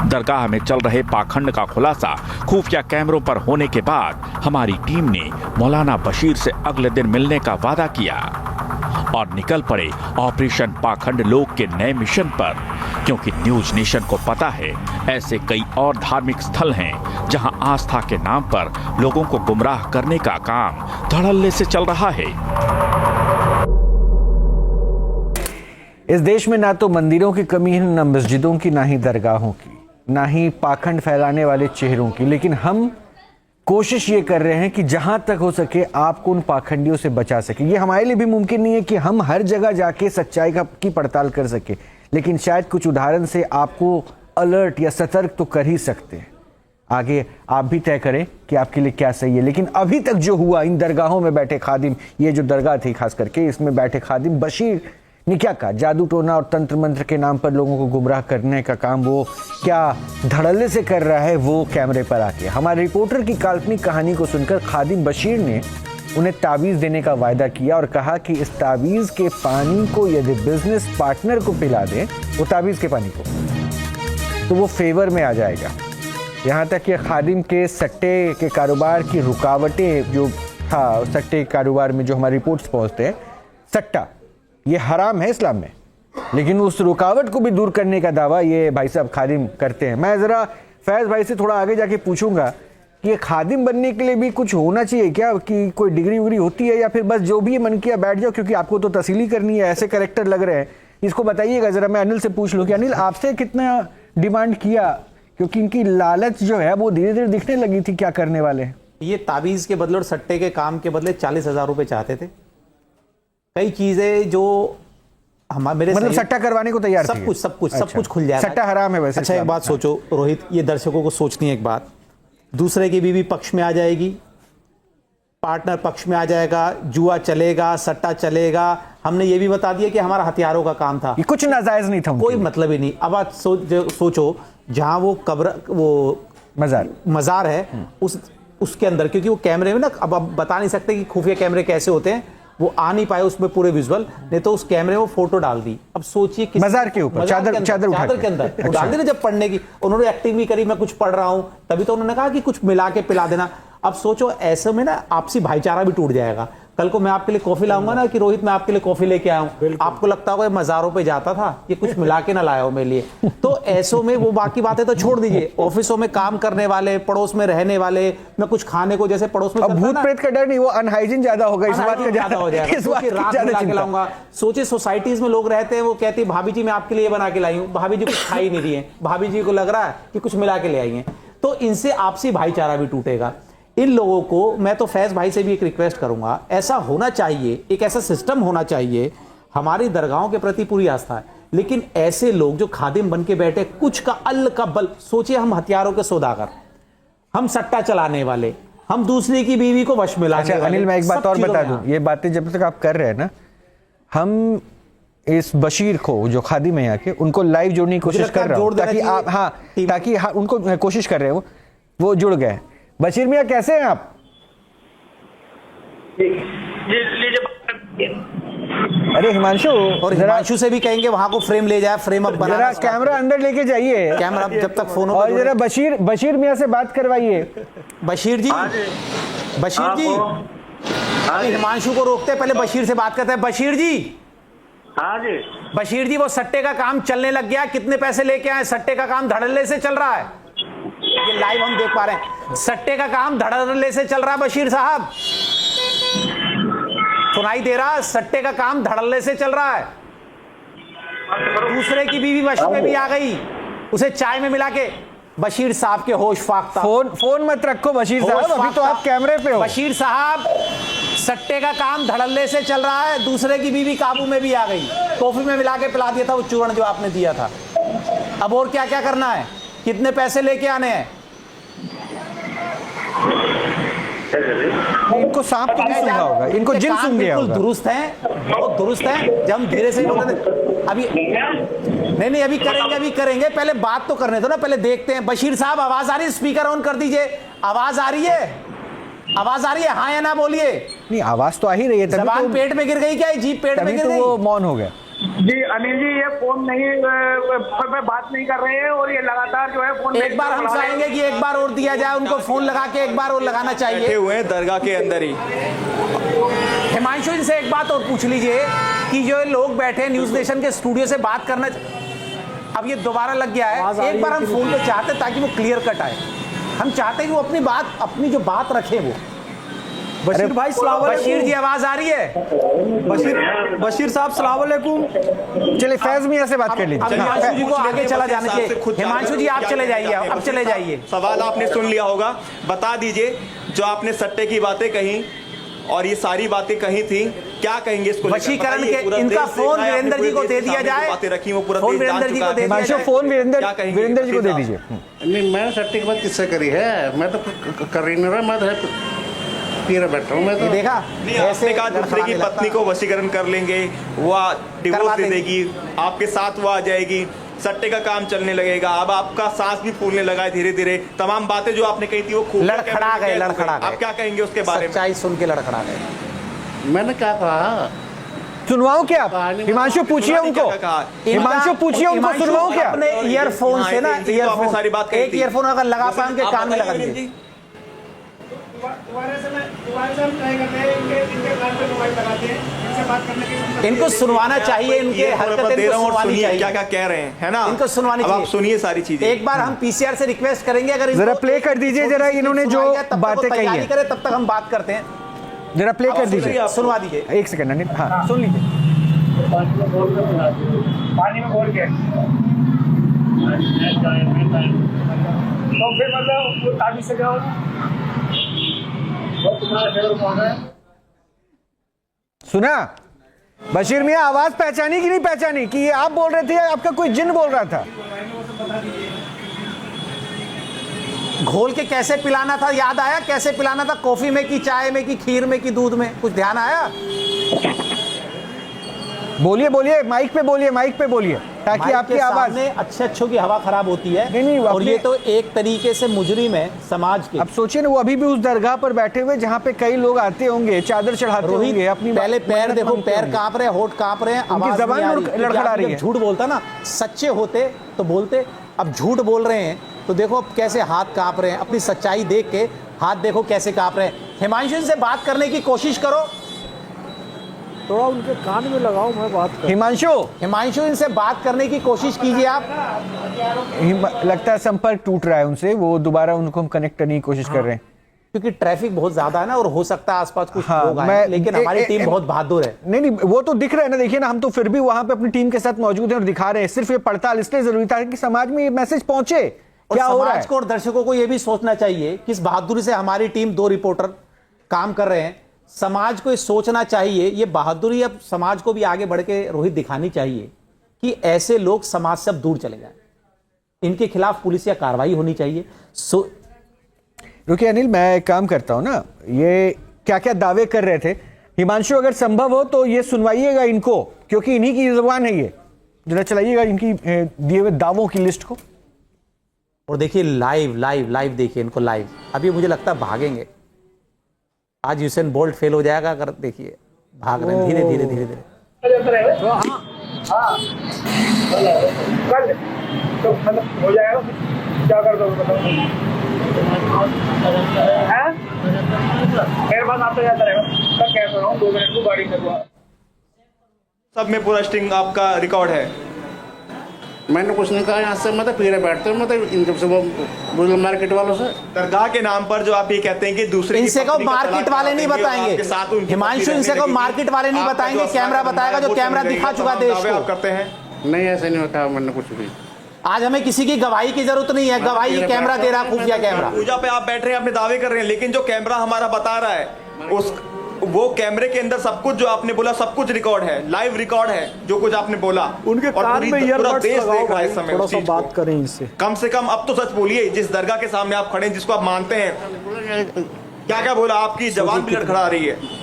दरगाह में चल रहे पाखंड का खुलासा खुफिया कैमरों पर होने के बाद हमारी टीम ने मौलाना बशीर से अगले दिन मिलने का वादा किया और निकल पड़े ऑपरेशन पाखंड लोक के नए मिशन पर, क्योंकि न्यूज नेशन को पता है ऐसे कई और धार्मिक स्थल हैं जहां आस्था के नाम पर लोगों को गुमराह करने का काम धड़ल्ले से चल रहा है। इस देश में ना तो मंदिरों की कमी है, ना मस्जिदों की, ना ही दरगाहों की, ना ही पाखंड फैलाने वाले चेहरों की, लेकिन हम कोशिश ये कर रहे हैं कि जहां तक हो सके आपको उन पाखंडियों से बचा सके। ये हमारे लिए भी मुमकिन नहीं है कि हम हर जगह जाके सच्चाई की पड़ताल कर सके, लेकिन शायद कुछ उदाहरण से आपको अलर्ट या सतर्क तो कर ही सकते हैं। आगे आप भी तय करें कि आपके लिए क्या सही है। लेकिन अभी तक जो हुआ इन दरगाहों में बैठे खादिम, ये जो दरगाह थी खास करके, इसमें बैठे खादिम बशीर ने क्या कहा, जादू टोना और तंत्र मंत्र के नाम पर लोगों को गुमराह करने का काम वो क्या धड़ल्ले से कर रहा है, वो कैमरे पर आके। हमारे रिपोर्टर की काल्पनिक कहानी को सुनकर खादिम बशीर ने उन्हें ताबीज़ देने का वायदा किया और कहा कि इस ताबीज़ के पानी को यदि बिजनेस पार्टनर को पिला दें, वो ताबीज़ के पानी को, तो वो फेवर में आ जाएगा। यहाँ तक कि खादिम के सट्टे के कारोबार की रुकावटें जो था, सट्टे कारोबार में जो हमारी रिपोर्ट्स पहुँचते हैं, सट्टा ये हराम है इस्लाम में, लेकिन उस रुकावट को भी दूर करने का दावा ये भाई साहब खादिम करते हैं। मैं ज़रा फैज़ भाई से थोड़ा आगे जाके पूछूंगा कि ये खादिम बनने के लिए भी कुछ होना चाहिए क्या, कि कोई डिग्री उग्री होती है, या फिर बस जो भी मन किया बैठ जाओ, क्योंकि आपको तो तस्लील करनी है, ऐसे कैरेक्टर लग रहे हैं। इसको बताइएगा ज़रा। मैं अनिल से पूछ लूँ कि अनिल आपसे कितना डिमांड किया, क्योंकि इनकी लालच जो है वो धीरे धीरे दिखने लगी थी क्या करने वाले हैं। ये ताबीज़ के बदले और सट्टे के काम के बदले 40,000 रुपये चाहते थे। कई चीज़ें जो मेरे मतलब सट्टा करवाने को तैयार सब थे। कुछ सब अच्छा। कुछ खुल जाएगा। सट्टा हराम है वैसे। अच्छा एक बात सोचो रोहित, ये दर्शकों को सोचनी है एक बात, दूसरे की बीवी पक्ष में आ जाएगी, पार्टनर पक्ष में आ जाएगा, जुआ चलेगा, सट्टा चलेगा। हमने ये भी बता दिया कि हमारा हथियारों का काम था, ये कुछ नाजायज नहीं था, कोई मतलब ही नहीं। अब आप सोचो जहां वो कब्र, वो मजार है, उसके अंदर, क्योंकि वो कैमरे में ना, अब आप बता नहीं सकते कि खुफिया कैमरे कैसे होते हैं, वो आ नहीं पाए उसमें पूरे विजुअल, नहीं तो उस कैमरे में फोटो डाल दी। अब सोचिए कि मजार के ऊपर चादर के अंदर वो डाल दी ना, जब पढ़ने की उन्होंने एक्टिंग भी करी, मैं कुछ पढ़ रहा हूं, तभी तो उन्होंने कहा कि कुछ मिला के पिला देना। अब सोचो ऐसे में ना आपसी भाईचारा भी टूट जाएगा। कल को मैं आपके लिए कॉफी लाऊंगा ना कि रोहित मैं आपके लिए कॉफी लेके आया हूं, आपको लगता होगा मज़ारों पे जाता था, ये कुछ मिला के ना लाया हो मेरे लिए। तो ऐसों में वो बाकी बातें तो छोड़ दीजिए, ऑफिसों में काम करने वाले, पड़ोस में रहने वाले, मैं कुछ खाने को जैसे पड़ोस में, अब भूत प्रेत का डर नहीं, वो अनहाइजीन ज्यादा होगा, इस बात का ज्यादा हो जाएगा, इस बात की ज्यादा चिंता। सोचिए सोसाइटीज में लोग रहते हैं, वो कहती है भाभी जी मैं आपके लिए बना के लाई हूँ, भाभी जी कुछ खा ही नहीं रही है, भाभी जी को लग रहा है कि कुछ मिला के ले आई है। तो इनसे आपसी भाईचारा भी टूटेगा। इन लोगों को मैं तो फैज़ भाई से भी एक रिक्वेस्ट करूंगा, ऐसा होना चाहिए, एक ऐसा सिस्टम होना चाहिए। हमारी दरगाहों के प्रति पूरी आस्था है, लेकिन ऐसे लोग जो खादिम बन के बैठे, कुछ का अल्ल का बल, सोचिए हम हथियारों के सौदागर, हम सट्टा चलाने वाले, हम दूसरे की बीवी को वश में लाने वाले। अनिल मैं एक बात और बता दूं, ये बातें जब तक आप कर रहे हैं ना, हम इस बशीर को जो खादिम है यहाँ के, उनको लाइव जोड़ने की कोशिश कर रहा हूँ, ताकि आप ताकि उनको कोशिश कर रहे हो, वो जुड़ गए। बशीर मियाँ कैसे हैं आप? अरे हिमांशु, और हिमांशु से भी कहेंगे वहां को फ्रेम ले जाए, फ्रेम अप बना, जरा कैमरा अंदर लेके जाइए, कैमरा जब तक फोन, और जरा बशीर मियाँ से बात करवाइए। बशीर जी, बशीर जी, हिमांशु को रोकते पहले बशीर से बात करते हैं। बशीर जी, हाँ जी, बशीर जी, वो सट्टे का काम चलने लग गया, कितने पैसे लेके आए? सट्टे का काम धड़ल्ले से चल रहा है, ये लाइव हम देख पा रहे हैं, सट्टे का काम धड़ल्ले से चल रहा है। बशीर साहब सुनाई दे रहा है? सट्टे का काम धड़ल्ले से चल रहा है। दूसरे की बीवी वश में भी आ गई, उसे चाय में मिला के। बशीर साहब के होश फाख्ता। फोन मत रखो बशीर साहब, अभी तो आप कैमरे पे हो। बशीर साहब, सट्टे का काम धड़ल्ले से चल रहा है, दूसरे की बीवी काबू में भी आ गई, कॉफी में मिला के पिला दिया था वो चूर्ण जो आपने दिया था। अब और क्या क्या करना है, कितने पैसे लेके आने हैं? इनको सांप तो नहीं सूंघा होगा, इनको जिन सूंघ गया होगा। दुरुस्त हैं, बहुत दुरुस्त हैं। जब हम धीरे से अभी नहीं अभी करेंगे, पहले बात तो करने दो ना, पहले देखते हैं। बशीर साहब आवाज आ रही है? स्पीकर ऑन कर दीजिए, आवाज आ रही है? आवाज आ रही है? हाँ या ना बोलिए। नहीं आवाज तो आ ही रही है, जबान पेट में गिर गई क्या? जीभ पेट में गिर गई? वो मौन हो गया। जी अनिल जी, ये फोन नहीं पे बात नहीं कर रहे हैं और ये लगातार जो है फोन, एक बार हम चाहेंगे कि एक बार और दिया जाए उनको, फोन लगा के एक बार और लगाना चाहिए। हुए दरगाह के अंदर ही। हिमांशु इनसे एक बात और पूछ लीजिए कि जो लोग बैठे न्यूज नेशन के स्टूडियो से बात करना, अब ये दोबारा लग गया है, एक बार हम फोन पे चाहते ताकि वो क्लियर कट आए। हम चाहते हैं कि वो अपनी जो बात रखे वो। बशीर भाई सलाम अलैकुम। बशीर जी आवाज आ रही है? बशीर साहब सलाम अलैकुम। चलिए फैज मियां से बात कर लीजिए। हिमांशु जी को आगे चला जाना चाहिए। हिमांशु जी आप चले जाइए, अब चले जाइए। सवाल आपने सुन लिया होगा, बता दीजिए जो आपने सट्टे की बातें कही और ये सारी बातें कही थी, क्या कहेंगे इसको? वशीकरण के इनका फोन वीरेंद्र जी को दे दिया जाए। बातें रखी वो पूरा फोन वीरेंद्र जी को दे दिया जाए। फोन वीरेंद्र जी को दे दीजिए। नहीं, मैं सट्टे की बात किससे करी है? मैं तो कर ही नहीं रहा, मैं तो पीरा बैठा हूँ मैं तो। देखा ऐसे कहा दूसरे की पत्नी को वशीकरण कर लेंगे, वो डिवोर्स दे देगी, आपके साथ वो आ जाएगी, सट्टे का काम चलने लगेगा, अब आपका सांस भी फूलने लगा है धीरे धीरे, तमाम बातें जो आपने कही थी वो खूब लड़खड़ा गए। आप क्या कहेंगे उसके बारे में? सच्चाई सुन के लड़खड़ा गए। मैंने क्या कहा? सुनवाऊं क्या? हिमांशु पूछिए उनको, हिमांशु पूछिए उनको, सुनवाऊं क्या? अपने ईयरफोन से ना, ईयरफोन सारी बात कही एक थी। ईयरफोन अगर लगा पाए उनके कान में लगा दीजिए। दोबारा से हम ट्राई करते हैं, इनके कान पे मोबाइल लगाते हैं, इनसे बात करने की इनको सुनवाना चाहिए, इनके हरकतें इनको सुनवानी चाहिए। क्या क्या कह रहे हैं, है ना? इनको सुनवानी अब आप चाहिए। सुनिए सारी चीजें। एक बार हम पीसीआर से रिक्वेस्ट करेंगे, अगर इनको जरा प्ले कर दीजिए जरा इन्होंने जो बातें कही हैं। करें तब तक हम बात करते हैं। जरा प्ले कर दीजिए, सुनवा दीजिए। एक सेकंड अनिल, हाँ सुन लीजिए। पानी में घोल के तो फिर मतलब ताबीज से क्या होगा? तुम्हारा फेवरेट कौन है? सुना बशीर मियां, आवाज पहचानी कि नहीं पहचानी कि ये आप बोल रहे थे या आपका कोई जिन बोल रहा था? घोल के कैसे पिलाना था याद आया? कैसे पिलाना था? कॉफी में कि चाय में कि खीर में कि दूध में? कुछ ध्यान आया? बोलिए बोलिए, माइक पे बोलिए, माइक पे बोलिए ताकि आपकी आवाज। अच्छे अच्छों की हवा खराब होती है। नहीं, और ये तो एक तरीके से मुजरिम है समाज के। अब सोचिए ना, वो अभी भी उस दरगाह पर बैठे हुए जहाँ पे कई लोग आते होंगे, चादर चढ़ाते होंगे, अपनी पहले पैर देखो, पैर कांप रहे हैं, होठ कांप रहे हैं, आवाज जबान नहीं आ रही। लड़खड़ा रही है। झूठ बोलता ना, सच्चे होते तो बोलते। अब झूठ बोल रहे हैं तो देखो अब कैसे हाथ कांप रहे हैं। अपनी सच्चाई देख के हाथ देखो कैसे कांप रहे हैं। हिमांशु से बात करने की कोशिश करो, थोड़ा उनके कान में लगाओ, मैं बात कर। हिमांशु इनसे बात करने की कोशिश कीजिए आप। लगता है संपर्क टूट रहा है उनसे, वो दोबारा उनको हम कनेक्ट करने की कोशिश कर रहे हैं क्योंकि ट्रैफिक बहुत ज्यादा है ना, और हो सकता है आसपास कुछ हाँ, लोग आए, लेकिन हमारी टीम बहुत बहादुर है। नहीं वो तो दिख रहा है ना, देखिए ना, हम तो फिर भी वहां पे अपनी टीम के साथ मौजूद हैं और दिखा रहे हैं। सिर्फ ये पड़ताल इसलिए जरूरी था कि समाज में ये मैसेज पहुंचे क्या हो रहा है। समाज को और दर्शकों को ये भी सोचना चाहिए कि इस बहादुरी से हमारी टीम 2 रिपोर्टर काम कर रहे हैं। समाज को ये सोचना चाहिए, ये बहादुरी अब समाज को भी आगे बढ़ के रोहित दिखानी चाहिए कि ऐसे लोग समाज से अब दूर चले जाए। इनके खिलाफ पुलिसिया कार्रवाई होनी चाहिए। रुकिए अनिल, मैं एक काम करता हूं ना, ये क्या क्या दावे कर रहे थे हिमांशु, अगर संभव हो तो ये सुनवाइएगा इनको, क्योंकि इन्हीं की जुबान है ये। जरा चलाइएगा इनकी दिए हुए दावों की लिस्ट को। और देखिए लाइव देखिए इनको लाइव। अभी मुझे लगता है भागेंगे, आज यूसेन बोल्ट फेल हो जाएगा अगर देखिए भाग रहे हैं धीरे धीरे धीरे धीरे। तो हो जाएगा, क्या कर दो बताओ? मेरे पास आपसे जाता रहेगा, मैं कह रहा हूँ 2 मिनट को गाड़ी करवा। सब में पूरा स्टिंग आपका रिकॉर्ड है। मैंने कुछ नहीं कहा। यहाँ से मैं तो पीछे बैठते हूँ, मैं तो इन से वो मार्केट वालों से। दरगाह के नाम पर जो आप ये कहते हैं कि दूसरे इनसे को मार्केट वाले नहीं बताएंगे, हिमांशु इनसे को मार्केट वाले नहीं बताएंगे, कैमरा बताएगा जो कैमरा दिखा चुका देश को। करते हैं नहीं, ऐसे नहीं होता मैंने कुछ भी। आज हमें किसी की गवाही की जरूरत नहीं है, गवाही कैमरा दे रहा, खुफिया कैमरा। पूजा पे आप बैठ रहे हैं, अपने दावे कर रहे हैं, लेकिन जो कैमरा हमारा बता रहा है उस वो कैमरे के अंदर सब कुछ जो आपने बोला सब कुछ रिकॉर्ड है, लाइव रिकॉर्ड है जो कुछ आपने बोला। उनके और कान में ईयरबड्स लगाओ भाई, इस समय थोड़ा उस सा चीज बात को। करें इनसे। कम से कम अब तो सच बोलिए, जिस दरगाह के सामने आप खड़े हैं, जिसको आप मानते हैं, क्या क्या बोला? आपकी जबान भी लड़खड़ा रही है।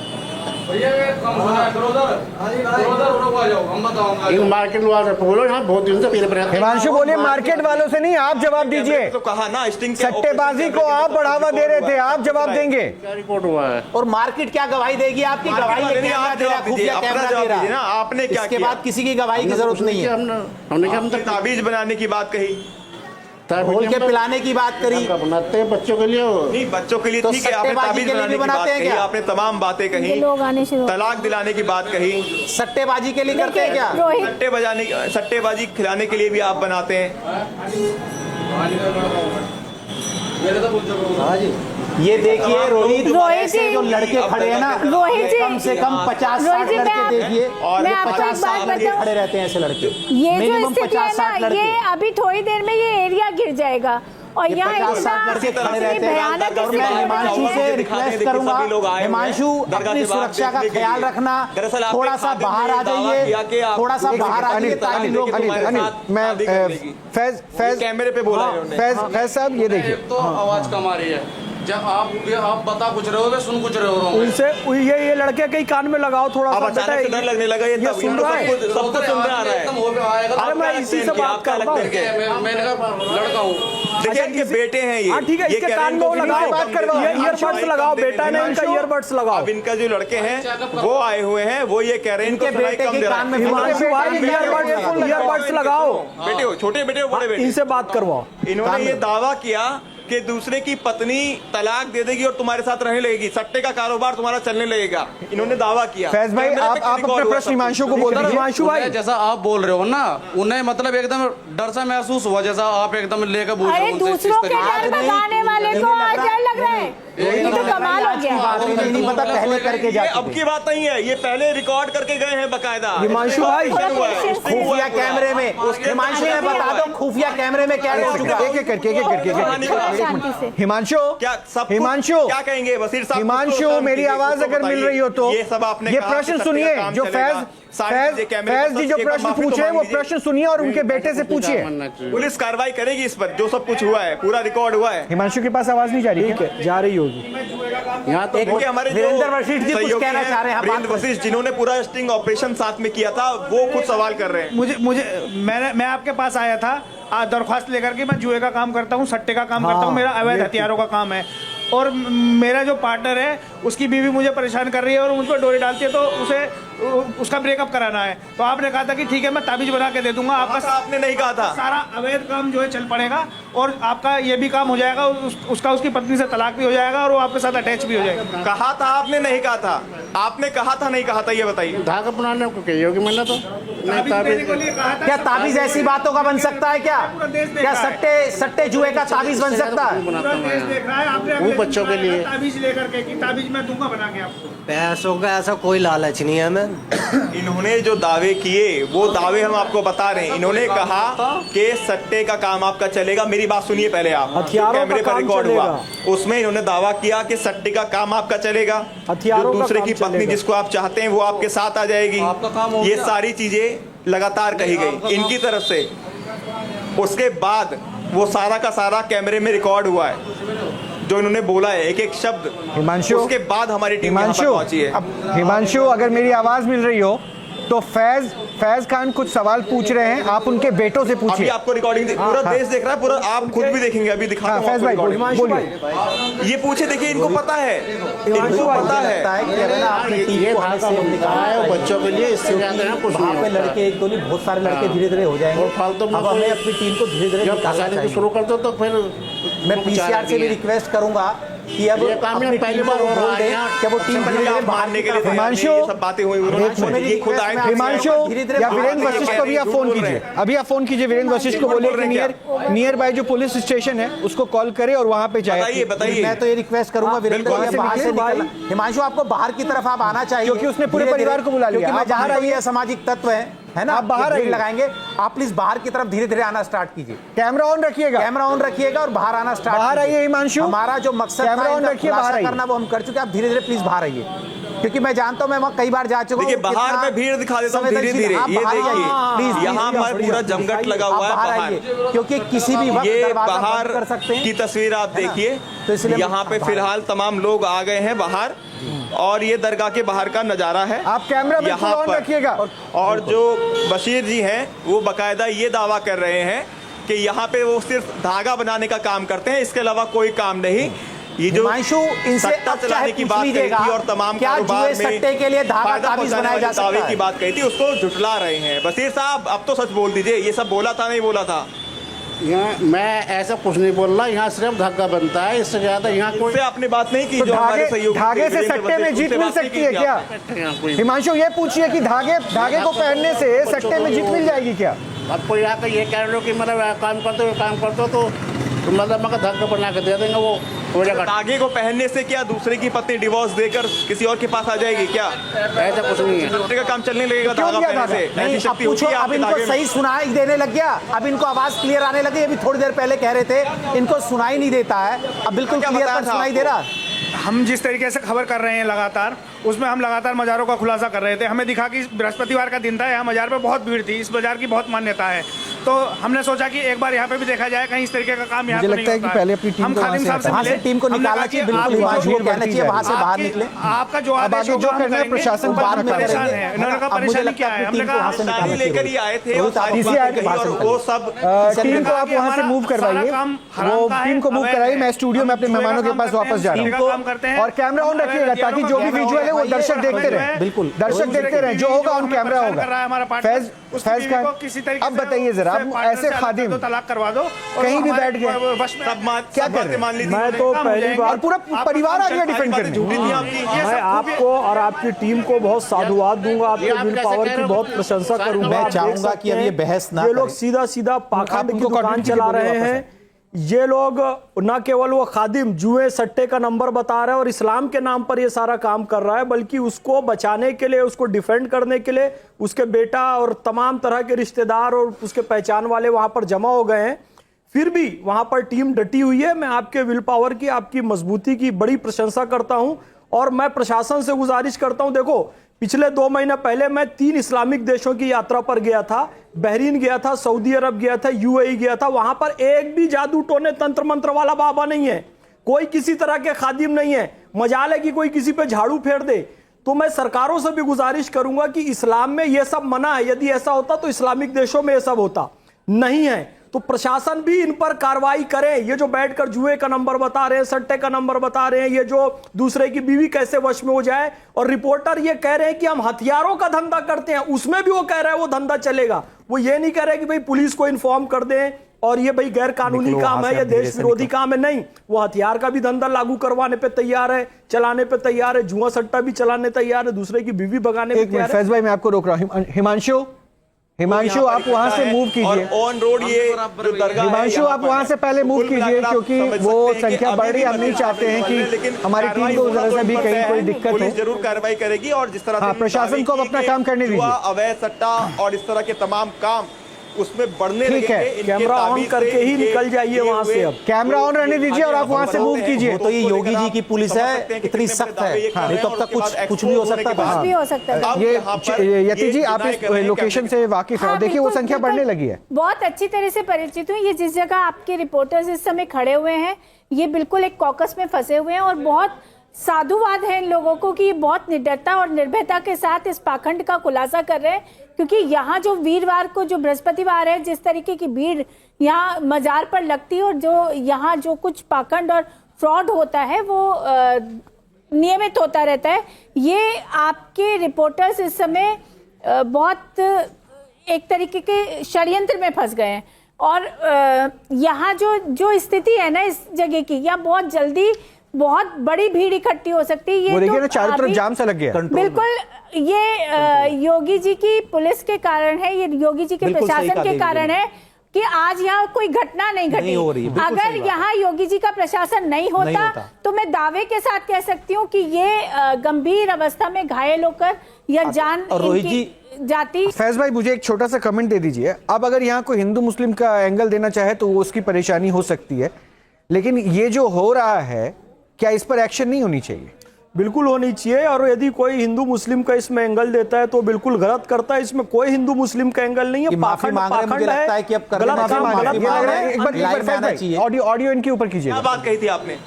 मार्केट वाले बोलो, यहाँ बहुत दिन से पीछे पड़े। हिमांशु बोलिए, मार्केट वालों से नहीं, आप जवाब दीजिए। तो कहा ना, स्टिंग सट्टेबाजी को आप बढ़ावा दे रहे थे, आप जवाब देंगे। क्या रिपोर्ट हुआ है? और मार्केट क्या गवाही देगी? आपकी गवाही है, कैमरा दे रहा, खुफिया कैमरा दे रहा ना, आपने क्या इसके किया? बाद किसी की गवाही की जरूरत नहीं है। हमने क्या आपने ताबीज बनाने की बात कही, घोल के पिलाने की बात करी। बनाते हैं बच्चों के लिए। नहीं बच्चों के लिए तो ठीक है, आपने सट्टेबाजी ताबीज के लिए बनाने भी की बात बनाते हैं कही, क्या? आपने तमाम बातें कही, लोग आने शुरू तलाक दिलाने की बात कही, सट्टेबाजी के लिए करते हैं क्या? रोहित, सट्टेबाजी खिलाने के लिए भी आप बनाते हैं। ये देखिए रोहित रोहित जी, जो लड़के खड़े हैं ना, रोहित जी, कम से कम 50-60 रोहित जी, लड़के देखिए, और मैं आपको एक 50 बात लड़के बताऊं, खड़े रहते हैं ऐसे लड़के। ये जो मिनिमम स्थिति है 50-60 ना, लड़के। ये अभी थोड़ी देर में ये एरिया गिर जाएगा और ये यहाँ 50-60 लड़के खड़े रहते हैं। भयानक और मैं हिमांशु से रिक्वेस्ट करूंगा, हिमांशु अपनी सुरक्षा का ख्याल रखना, थोड़ा सा बाहर आ जाइए, थोड़ा सा बाहर आ जाइए ताकि लोग। मैं फैज कैमरे पे बोला है उन्होंने। फैज साहब ये देखिए, तो आवाज कम आ रही है, आप बता कुछ रहे हो, सुन कुछ रहे हो। उनसे ये लड़के के ही कान में लगाओ थोड़ा अब सा। अचानक से डर लगने लगा, ये ये सुन रहा है, सब कुछ सुन रहा है। अरे मैं इसी से बात कर रहा हूँ। मैंने कहा लड़का हूँ। देखिए इनके बेटे हैं ये। हाँ ठीक है, ये इसके कह रहे कान हैं में वो इनको लगाओ, भी बात करवाओ, ये ईयरबड्स लगाओ, बेटा ने इनका ईयरबड्स लगाओ। अब इनका जो लड़के हैं वो आए हुए हैं, वो ये कह रहे हैं इनको सुनाई कम दे रहा है। हिमांशु भाई ईयरबड्स लगाओ, बेटे हो, छोटे बेटे हो, बड़े बेटे। इनसे बात करवाओ। इन्होंने ये दावा किया कि दूसरे की पत्नी तलाक दे देगी और तुम्हारे साथ रहने लगेगी, सट्टे का कारोबार तुम्हारा चलने लगेगा, इन्होंने दावा किया। फैज भाई आप अपने प्रश्न हिमांशु को बोल दीजिए। हिमांशु भाई जैसा आप बोल रहे हो ना, उन्हें मतलब एकदम डर सा महसूस हुआ, जैसा आप एकदम लेकर बोल रहे अरे हो। दूसरों के डर भगाने वाले को आज डर लग रहा है, ये तो कमाल हो गया। नहीं पता पहले करके ये अब की बात नहीं है, ये पहले रिकॉर्ड करके गए हैं बकायदा। हिमांशु भाई खुफिया कैमरे में, हिमांशु ने बता दो खुफिया कैमरे में क्या हो चुका है। एक एक करके हिमांशु क्या सब हिमांशु क्या कहेंगे वसीर साहब? हिमांशु मेरी आवाज अगर मिल रही हो तो ये सब आपने ये कहा प्रश्न कि सट्टे सुनिए, का काम जो चलेगा। फैज जी जो प्रश्न पूछे वो प्रश्न सुनिए और उनके बेटे से पूछिए। पुलिस कार्रवाई करेगी इस पर, जो सब कुछ हुआ है पूरा रिकॉर्ड हुआ है। हिमांशु के पास आवाज नहीं जा रही है, जा रही होगी। यहाँ तो क्योंकि हमारे वीरेंद्र वशिष्ठ जी कुछ कहना चाह रहे हैं। वीरेंद्र वशिष्ठ जिन्होंने पूरा स्टिंग ऑपरेशन साथ में किया था, वो खुद सवाल कर रहे हैं। मैं आपके पास आया था दरख्वास्त लेकर के, मैं जुए का काम करता हूँ, सट्टे का काम करता हूँ, मेरा अवैध हथियारों का काम है, और मेरा जो पार्टनर है उसकी बीवी मुझे परेशान कर रही है और मुझ पर डोरी डालती है, तो उसका ब्रेकअप कराना है। तो आपने कहा था कि ठीक है मैं ताबीज बना के दे दूंगा, आपने नहीं कहा था। सारा अवैध काम जो है चल पड़ेगा और आपका ये भी काम हो जाएगा, उसका उसकी पत्नी से तलाक भी हो जाएगा और वो आपके साथ अटैच भी हो जाएगा। कहा था आपने, नहीं कहा था? आपने कहा था नहीं कहा था, ये बताइए। धागा बनाने को कही होगी मैंने तो क्या ताबीज ऐसी बातों का बन सकता है? क्या सट्टे जुए का ताबीज बन सकता है? वो बच्चों के लिए ताबीज लेकर के कि ताबीज मैं दूंगा बना के आपको। पैसों का ऐसा कोई लालच नहीं है हमें। इन्होंने जो दावे किए वो दावे हम आपको बता रहे हैं। इन्होंने कहा कि सट्टे का काम आपका चलेगा। मेरी बात सुनिए पहले आप, कैमरे पर रिकॉर्ड हुआ, उसमें इन्होंने दावा किया कि सट्टे का काम आपका चलेगा, जो दूसरे की पत्नी जिसको आप चाहते हैं वो आपके साथ आ जाएगी। ये सारी चीजें लगातार कही गई इनकी तरफ से। उसके बाद वो सारा का सारा कैमरे में रिकॉर्ड हुआ है जो इन्होंने बोला है, एक एक शब्द। हिमांशु, उसके बाद हमारी टीम यहाँ पर पहुंची है। हिमांशु अगर मेरी आवाज मिल रही हो तो फैज खान कुछ सवाल पूछ रहे हैं, आप उनके बेटों से पूछिए। अभी आपको रिकॉर्डिंग पूरा देश देख रहा है, पूरा आप खुद भी देखेंगे, अभी दिखाता हूं फैज भाई बोलिए। ये पूछे, देखिए इनको पता है, इनको पता है। ये बच्चों के लिए इससे ज्यादा कुछ नहीं। लड़के एक तो नहीं, बहुत सारे लड़के धीरे धीरे हो जाएंगे। फालतू अब हमें अपनी टीम को धीरे धीरे फंसाने शुरू कर दो तो फिर मैं पीसीआर से भी रिक्वेस्ट करूंगा कि अब ये काम में पहली बार हो रहा है क्या वो टीम मानने के लिए हिमांशु, ये सब बातें हुई, ये खुद आए थे। हिमांशु या वीरेंद्र वशिष्ठ को भी आप फोन कीजिए, अभी आप फोन कीजिए वीरेंद्र वशिष्ठ को, बोलिए कि नियर बाय जो पुलिस स्टेशन है उसको कॉल करे और वहां पे जाए। बताइए। मैं तो ये रिक्वेस्ट करूंगा वीरेंद्र बाहर से निकलना। हिमांशु आपको बाहर की तरफ आप आना चाहिए, क्योंकि उसने पूरे परिवार को बुला लिया। क्योंकि मैं बाहर आई है, सामाजिक तत्व है ना, आप बाहर आइए, लगाएंगे। आप प्लीज बाहर की तरफ धीरे धीरे आना स्टार्ट कीजिए। कैमरा ऑन रखिएगा, कैमरा ऑन रखिएगा और बाहर आना स्टार्ट। बाहर आइए हिमांशु, हमारा जो मकसद कैमरा ऑन रखिए, बाहर आइए करना वो हम कर चुके हैं। आप धीरे धीरे प्लीज बाहर आइए, क्योंकि मैं जानता हूं, मैं वहां कई बार जा चुका हूं। देखिए बाहर में भीड़ दिखा देता हूं धीरे धीरे, ये देखिए प्लीज यहाँ पर पूरा जमघट लगा हुआ है बाहर, क्योंकि किसी भी वक्त ये दरवाजा बाहर बंद कर सकते हैं की तस्वीर आप देखिए। तो इसलिए यहाँ पे फिलहाल तमाम लोग आ गए हैं बाहर और ये दरगाह के बाहर का नजारा है। आप कैमरा बिल्कुल ऑन रखिएगा। और जो बशीर जी हैं वो बकायदा ये दावा कर रहे हैं कि यहाँ पे वो सिर्फ धागा बनाने का काम करते हैं, इसके अलावा कोई काम नहीं। ये जो सट्टा चलाने की बात कही थी और तमाम कारोबार में सट्टे के लिए धागा ताबीज बनाया जा सकता है, दावे की बात कही थी, उसको झुठला रहे हैं। बशीर साहब अब तो सच बोल दीजिए, ये सब बोला था नहीं बोला था? यहाँ मैं ऐसा कुछ नहीं बोल रहा, यहाँ सिर्फ धागा बनता है, इससे ज्यादा यहाँ कोई आपने बात नहीं की। तो जो हमारे सहयोगी धागे से सट्टे में जीत मिल सकती है क्या? हिमांशु ये पूछिए कि धागे को पहनने से सट्टे में जीत मिल जाएगी क्या? अब कोई आकर ये कह रहे हो कि मतलब काम करते हो तो मतलब मगर धागा बना के दे देंगे, वो हो जाएगा। धागे को पहनने से क्या दूसरे की पत्नी डिवोर्स देकर किसी और के पास आ जाएगी क्या? ऐसा कुछ नहीं है, सट्टे का काम चलने लगेगा धागा पहनने से। ऐसी शक्ति होती है अब इनको सही सुनाई देने लग गया, अब इनको आवाज क्लियर आने लगी। अभी थोड़ी देर पहले कह रहे थे इनको सुनाई नहीं देता है, अब बिल्कुल क्लियर सुनाई दे रहा। हम जिस तरीके से खबर कर रहे हैं लगातार, उसमें हम लगातार मज़ारों का खुलासा कर रहे थे। हमें दिखा कि बृहस्पतिवार का दिन था, यहाँ मज़ार पे बहुत भीड़ थी, इस बाज़ार की बहुत मान्यता है। तो हमने सोचा कि एक बार यहाँ पे भी देखा जाए, कहीं इस तरीके का काम यहाँ मुझे तो लगता है नहीं कि होता पहले अपनी टीम हम को खादिम साहब से वहां से मिले, टीम को हमने निकालना कहा कि चाहिए, बिल्कुल आप हिमांशु को जो- कहना चाहिए वहां से बाहर निकले। आपका जो अब आदेश आगे जो होगा हम करना है करेंगे। प्रशासन वो बाद में परेशान करेंगे। है, इन्होंने कहा अब मुझे परेशानी लगता क्या है है, अपनी हमने टीम को वहां से कहा निकालना लेकर ही आए थे और सारी इसी बातें कही बात और से वो सब टीम को आप वहां से मूव करवाइए, वो टीम को मूव कराइए। मैं स्टूडियो में अपने मेहमानों के पास वापस जा रहा हूँ और कैमरा ऑन रखिएगा ताकि जो भी विजुअल है वो दर्शक देखते रहे। बिल्कुल दर्शक देखते रहे, जो होगा ऑन कैमरा होगा। फैज खान, अब बताइए जरा, आप ऐसे खादिम तलाक करवा दो, कहीं भी बैठ गए, क्या कर रहे हैं? मैं तो पहली बार और पूरा परिवार आ गया डिफेंड करने। मैं आपको और आपकी टीम को बहुत साधुवाद दूंगा, आपके विल पावर की बहुत प्रशंसा करूंगा। मैं आप देख चाहूंगा सकते कि अब ये हैं, बहस ना ये लोग करें। सीधा सीधा पाखंड की उनको दुकान कंट्रीब्यूट चला कीजिए, रहे बोलिए हैं। ये लोग न केवल वो खादिम जुए सट्टे का नंबर बता रहे हैं और इस्लाम के नाम पर ये सारा काम कर रहा है, बल्कि उसको बचाने के लिए, उसको डिफेंड करने के लिए उसके बेटा और तमाम तरह के रिश्तेदार और उसके पहचान वाले वहां पर जमा हो गए हैं। फिर भी वहां पर टीम डटी हुई है। मैं आपके विल पावर की, आपकी मजबूती की बड़ी प्रशंसा करता हूं और मैं प्रशासन से गुजारिश करता हूं। देखो, पिछले 2 महीने पहले मैं 3 इस्लामिक देशों की यात्रा पर गया था। बहरीन गया था, सऊदी अरब गया था, यूएई गया था। वहां पर एक भी जादू टोने तंत्र मंत्र वाला बाबा नहीं है, कोई किसी तरह के खादिम नहीं है। मजाल है कि कोई किसी पे झाड़ू फेर दे। तो मैं सरकारों से भी गुजारिश करूंगा कि इस्लाम में यह सब मना है। यदि ऐसा होता तो इस्लामिक देशों में यह सब होता नहीं है। तो प्रशासन भी इन पर कार्रवाई करे। ये जो बैठकर जुए का नंबर बता रहे हैं, सट्टे का नंबर बता रहे हैं, ये जो दूसरे की बीवी कैसे वश में हो जाए, और रिपोर्टर ये कह रहे हैं कि हम हथियारों का धंधा करते हैं, उसमें भी वो कह रहे हैं वो धंधा चलेगा। वो ये नहीं कह रहे कि भाई पुलिस को इन्फॉर्म कर दें और ये भाई गैर कानूनी काम है, ये देश विरोधी काम है। नहीं, वो हथियार का भी धंधा लागू करवाने पे तैयार है, चलाने पे तैयार है, जुआ सट्टा भी चलाने तैयार है, दूसरे की बीवी भगाने पे तैयार है। फैज भाई, मैं आपको रोक रहा हूँ। हिमांशु आप वहां से मूव कीजिए। ऑन रोड ये जो दरगाह है, हिमांशु आप वहां से पहले मूव कीजिए, क्योंकि वो संख्या बढ़ रही है। हम नहीं चाहते हैं कि हमारी टीम को जरा सा भी कहीं कोई दिक्कत हो। पुलिस जरूर कार्रवाई करेगी और जिस तरह हाँ, प्रशासन को अब अपना काम करने दीजिए। अवैध सट्टा और इस तरह के तमाम काम उसमें बढ़ने ठीक है, लगेंगे। कैमरा ऑन करके ही निकल जाइए वहां से। अब कैमरा ऑन रहने दीजिए और आप वहां से मूव कीजिए। तो ये योगी जी की पुलिस है, इतनी सख्त है, नहीं तो अब तक कुछ भी हो सकता कुछ था। भी हो सकता है। ये यति जी, आप इस लोकेशन से वाकिफ हैं, देखिए वो बिल्कुल, संख्या बढ़ने बिल्कुल। लगी है। बहुत अच्छी तरह से परिचित हूँ। ये जिस जगह आपके रिपोर्टर्स इस समय खड़े हुए हैं, ये बिल्कुल एक कॉकस में फंसे हुए हैं और बहुत साधुवाद है इन लोगों को कि ये बहुत निडरता और निर्भयता के साथ इस पाखंड का खुलासा कर रहे हैं। क्योंकि यहाँ जो वीरवार को, जो बृहस्पतिवार है, जिस तरीके की भीड़ यहाँ मजार पर लगती है और जो यहाँ जो कुछ पाखंड और फ्रॉड होता है वो नियमित होता रहता है। ये आपके रिपोर्टर्स इस समय बहुत एक तरीके के षड्यंत्र में फंस गए हैं और यहाँ जो स्थिति है ना इस जगह की, यहाँ बहुत जल्दी बहुत बड़ी भीड़ इकट्ठी हो सकती है। ये वो देखिए ना, तो चारों तरफ जाम सा लग गया। बिल्कुल, ये योगी जी की पुलिस के कारण है, ये योगी जी के बिल्कुल सही प्रशासन कहा के कारण है कि आज यहाँ कोई घटना नहीं घटी। हो रही है, बिल्कुल अगर सही बात। यहाँ योगी जी का प्रशासन नहीं होता तो मैं दावे के साथ कह सकती हूँ कि ये गंभीर अवस्था में घायल होकर या जान और रोहित इनकी जाती। फैज भाई, मुझे एक छोटा सा कमेंट दे दीजिए। अब अगर यहाँ कोई हिंदू मुस्लिम का एंगल देना चाहे तो वो उसकी परेशानी हो सकती है, लेकिन ये जो हो रहा है, क्या इस पर एक्शन नहीं होनी चाहिए? बिल्कुल होनी चाहिए। और यदि कोई हिंदू मुस्लिम का इसमें एंगल देता है तो बिल्कुल गलत करता है। इसमें कोई हिंदू मुस्लिम का एंगल नहीं है। माफी मांग रहे हैं, मुझे लगता है कि अब करने गलत काम गलत मांग रहे हैं। एक बार फैज भाई, ऑडियो इनके ऊपर कीजिए। क्या बात कही थी आपने?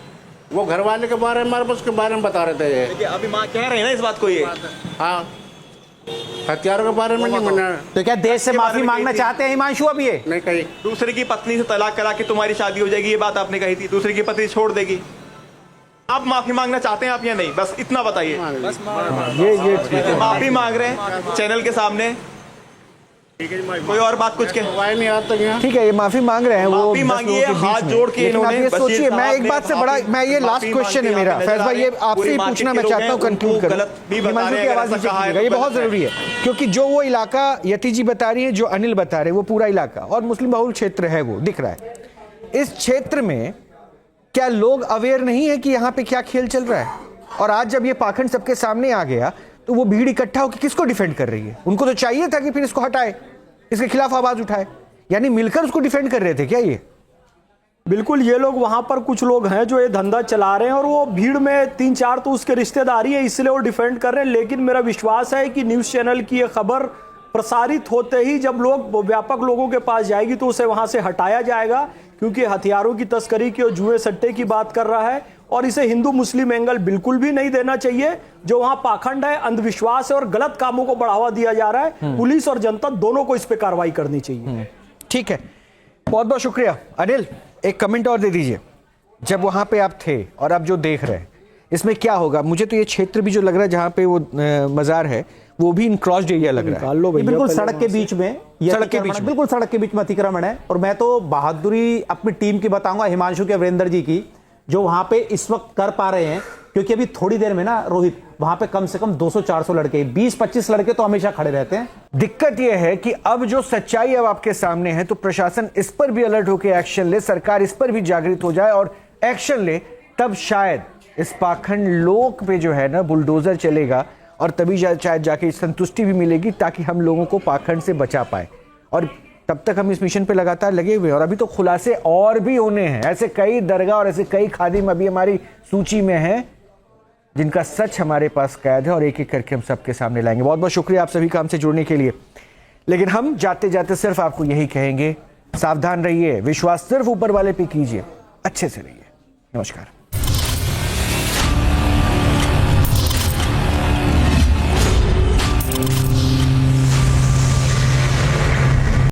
वो घर वाले के बारे में, हमारे उसके बारे में बता रहे थे ये। देखिए, अभी माँ कह रहे हैं ना इस बात को, ये हाँ, हथियारों के बारे में नहीं मैंने तो क्या देश से माफी मांगना चाहते हैं हिमांशु? अब ये नहीं कही। दूसरे की पत्नी से तलाक करा के तुम्हारी शादी हो जाएगी, ये बात आपने कही थी। दूसरे की पत्नी छोड़ देगी। आप माफी मांगना चाहते हैं आप या नहीं? बस इतना बताइए। ये माफी मांग रहे हैं चैनल के सामने, कोई और बात कुछ कह नहीं आता यहाँ। ठीक है, ये माफी मांग रहे हैं, वो माफी 10 मांगिए, लोगों के बीच हाथ में। जोड़ के लेकिन आप इन्होंने ये बशीर सोचिए, मैं साहब एक बात से ने बड़ा, माफी- मैं ये लास्ट माफी क्वेश्चन है मांगते मेरा हुए फैज भाई, ये नजर आ रहे हैं। आपसे ही पूरी पूछना मैं मार्केट के चाहता हूँ, लोग हैं, कंक्लूड उनको करो। गलत भी बता हिमांशु रहे की हैं, आवाज अगर नीचे ऐसा कहा है कीजिएगा, ये तो बहुत गलत है। जरूरी है, क्योंकि जो वो इलाका यति जी बता रही है, जो अनिल बता रहे हैं, वो पूरा इलाका और मुस्लिम बहुल क्षेत्र है, वो दिख रहा है। इस क्षेत्र में क्या लोग अवेयर नहीं है कि यहाँ पे क्या खेल चल रहा है? और आज जब ये पाखंड सबके सामने आ गया तो वो भीड़ इकट्ठा होकर किसको डिफेंड कर रही है? उनको तो चाहिए था कि फिर इसको हटाए, इसके खिलाफ आवाज उठाए, यानी मिलकर उसको डिफेंड कर रहे थे क्या ये? बिल्कुल, ये लोग वहां पर कुछ लोग हैं जो ये धंधा चला रहे हैं और वो भीड़ में 3-4 तो उसके रिश्तेदारी है, इसलिए वो डिफेंड कर रहे हैं। लेकिन मेरा विश्वास है कि न्यूज़ चैनल की ये खबर प्रसारित होते ही जब लोग व्यापक लोगों के पास जाएगी तो उसे वहां से हटाया जाएगा, क्योंकि हथियारों की तस्करी की और जुए सट्टे की बात कर रहा है। और इसे हिंदू मुस्लिम एंगल बिल्कुल भी नहीं देना चाहिए। जो वहां पाखंड है, अंधविश्वास है और गलत कामों को बढ़ावा दिया जा रहा है, पुलिस और जनता दोनों को इस पे कार्रवाई करनी चाहिए। ठीक है, बहुत बहुत शुक्रिया। अनिल, एक कमेंट और दे दीजिए, जब वहां पे आप थे और अब जो देख रहे हैं इसमें क्या होगा? मुझे तो ये क्षेत्र भी जो लग रहा है जहां पे वो मजार है वो भी इनक्रॉस्ड एरिया लग रहा है। ये बिल्कुल सड़क के बीच में, सड़क के बीच में, बिल्कुल सड़क के बीच में अतिक्रमण है। और मैं तो बहादुरी अपनी टीम की बताऊंगा, हिमांशु के, वीरेंद्र जी की, जो वहां पे इस वक्त कर पा रहे हैं। क्योंकि अभी थोड़ी देर में ना रोहित, वहां पे कम से कम 200-400 लड़के, 20-25 लड़के तो हमेशा खड़े रहते हैं। दिक्कत यह है कि अब जो सच्चाई अब आपके सामने है तो प्रशासन इस पर भी अलर्ट होकर एक्शन ले, सरकार इस पर भी जागृत हो जाए और एक्शन ले, तब शायद इस पाखंड लोक पे जो है ना बुलडोजर चलेगा और तभी शायद जाके संतुष्टि भी मिलेगी, ताकि हम लोगों को पाखंड से बचा पाए। और तब तक हम इस मिशन पे लगातार लगे हुए हैं और अभी तो खुलासे और भी होने हैं। ऐसे कई दरगाह और ऐसे कई खादिम अभी हमारी सूची में हैं जिनका सच हमारे पास कैद है और एक एक करके हम सबके सामने लाएंगे। बहुत बहुत शुक्रिया आप सभी का हमसे जुड़ने के लिए। लेकिन हम जाते जाते सिर्फ आपको यही कहेंगे, सावधान रहिए, विश्वास सिर्फ ऊपर वाले पे कीजिए, अच्छे से रहिए। नमस्कार।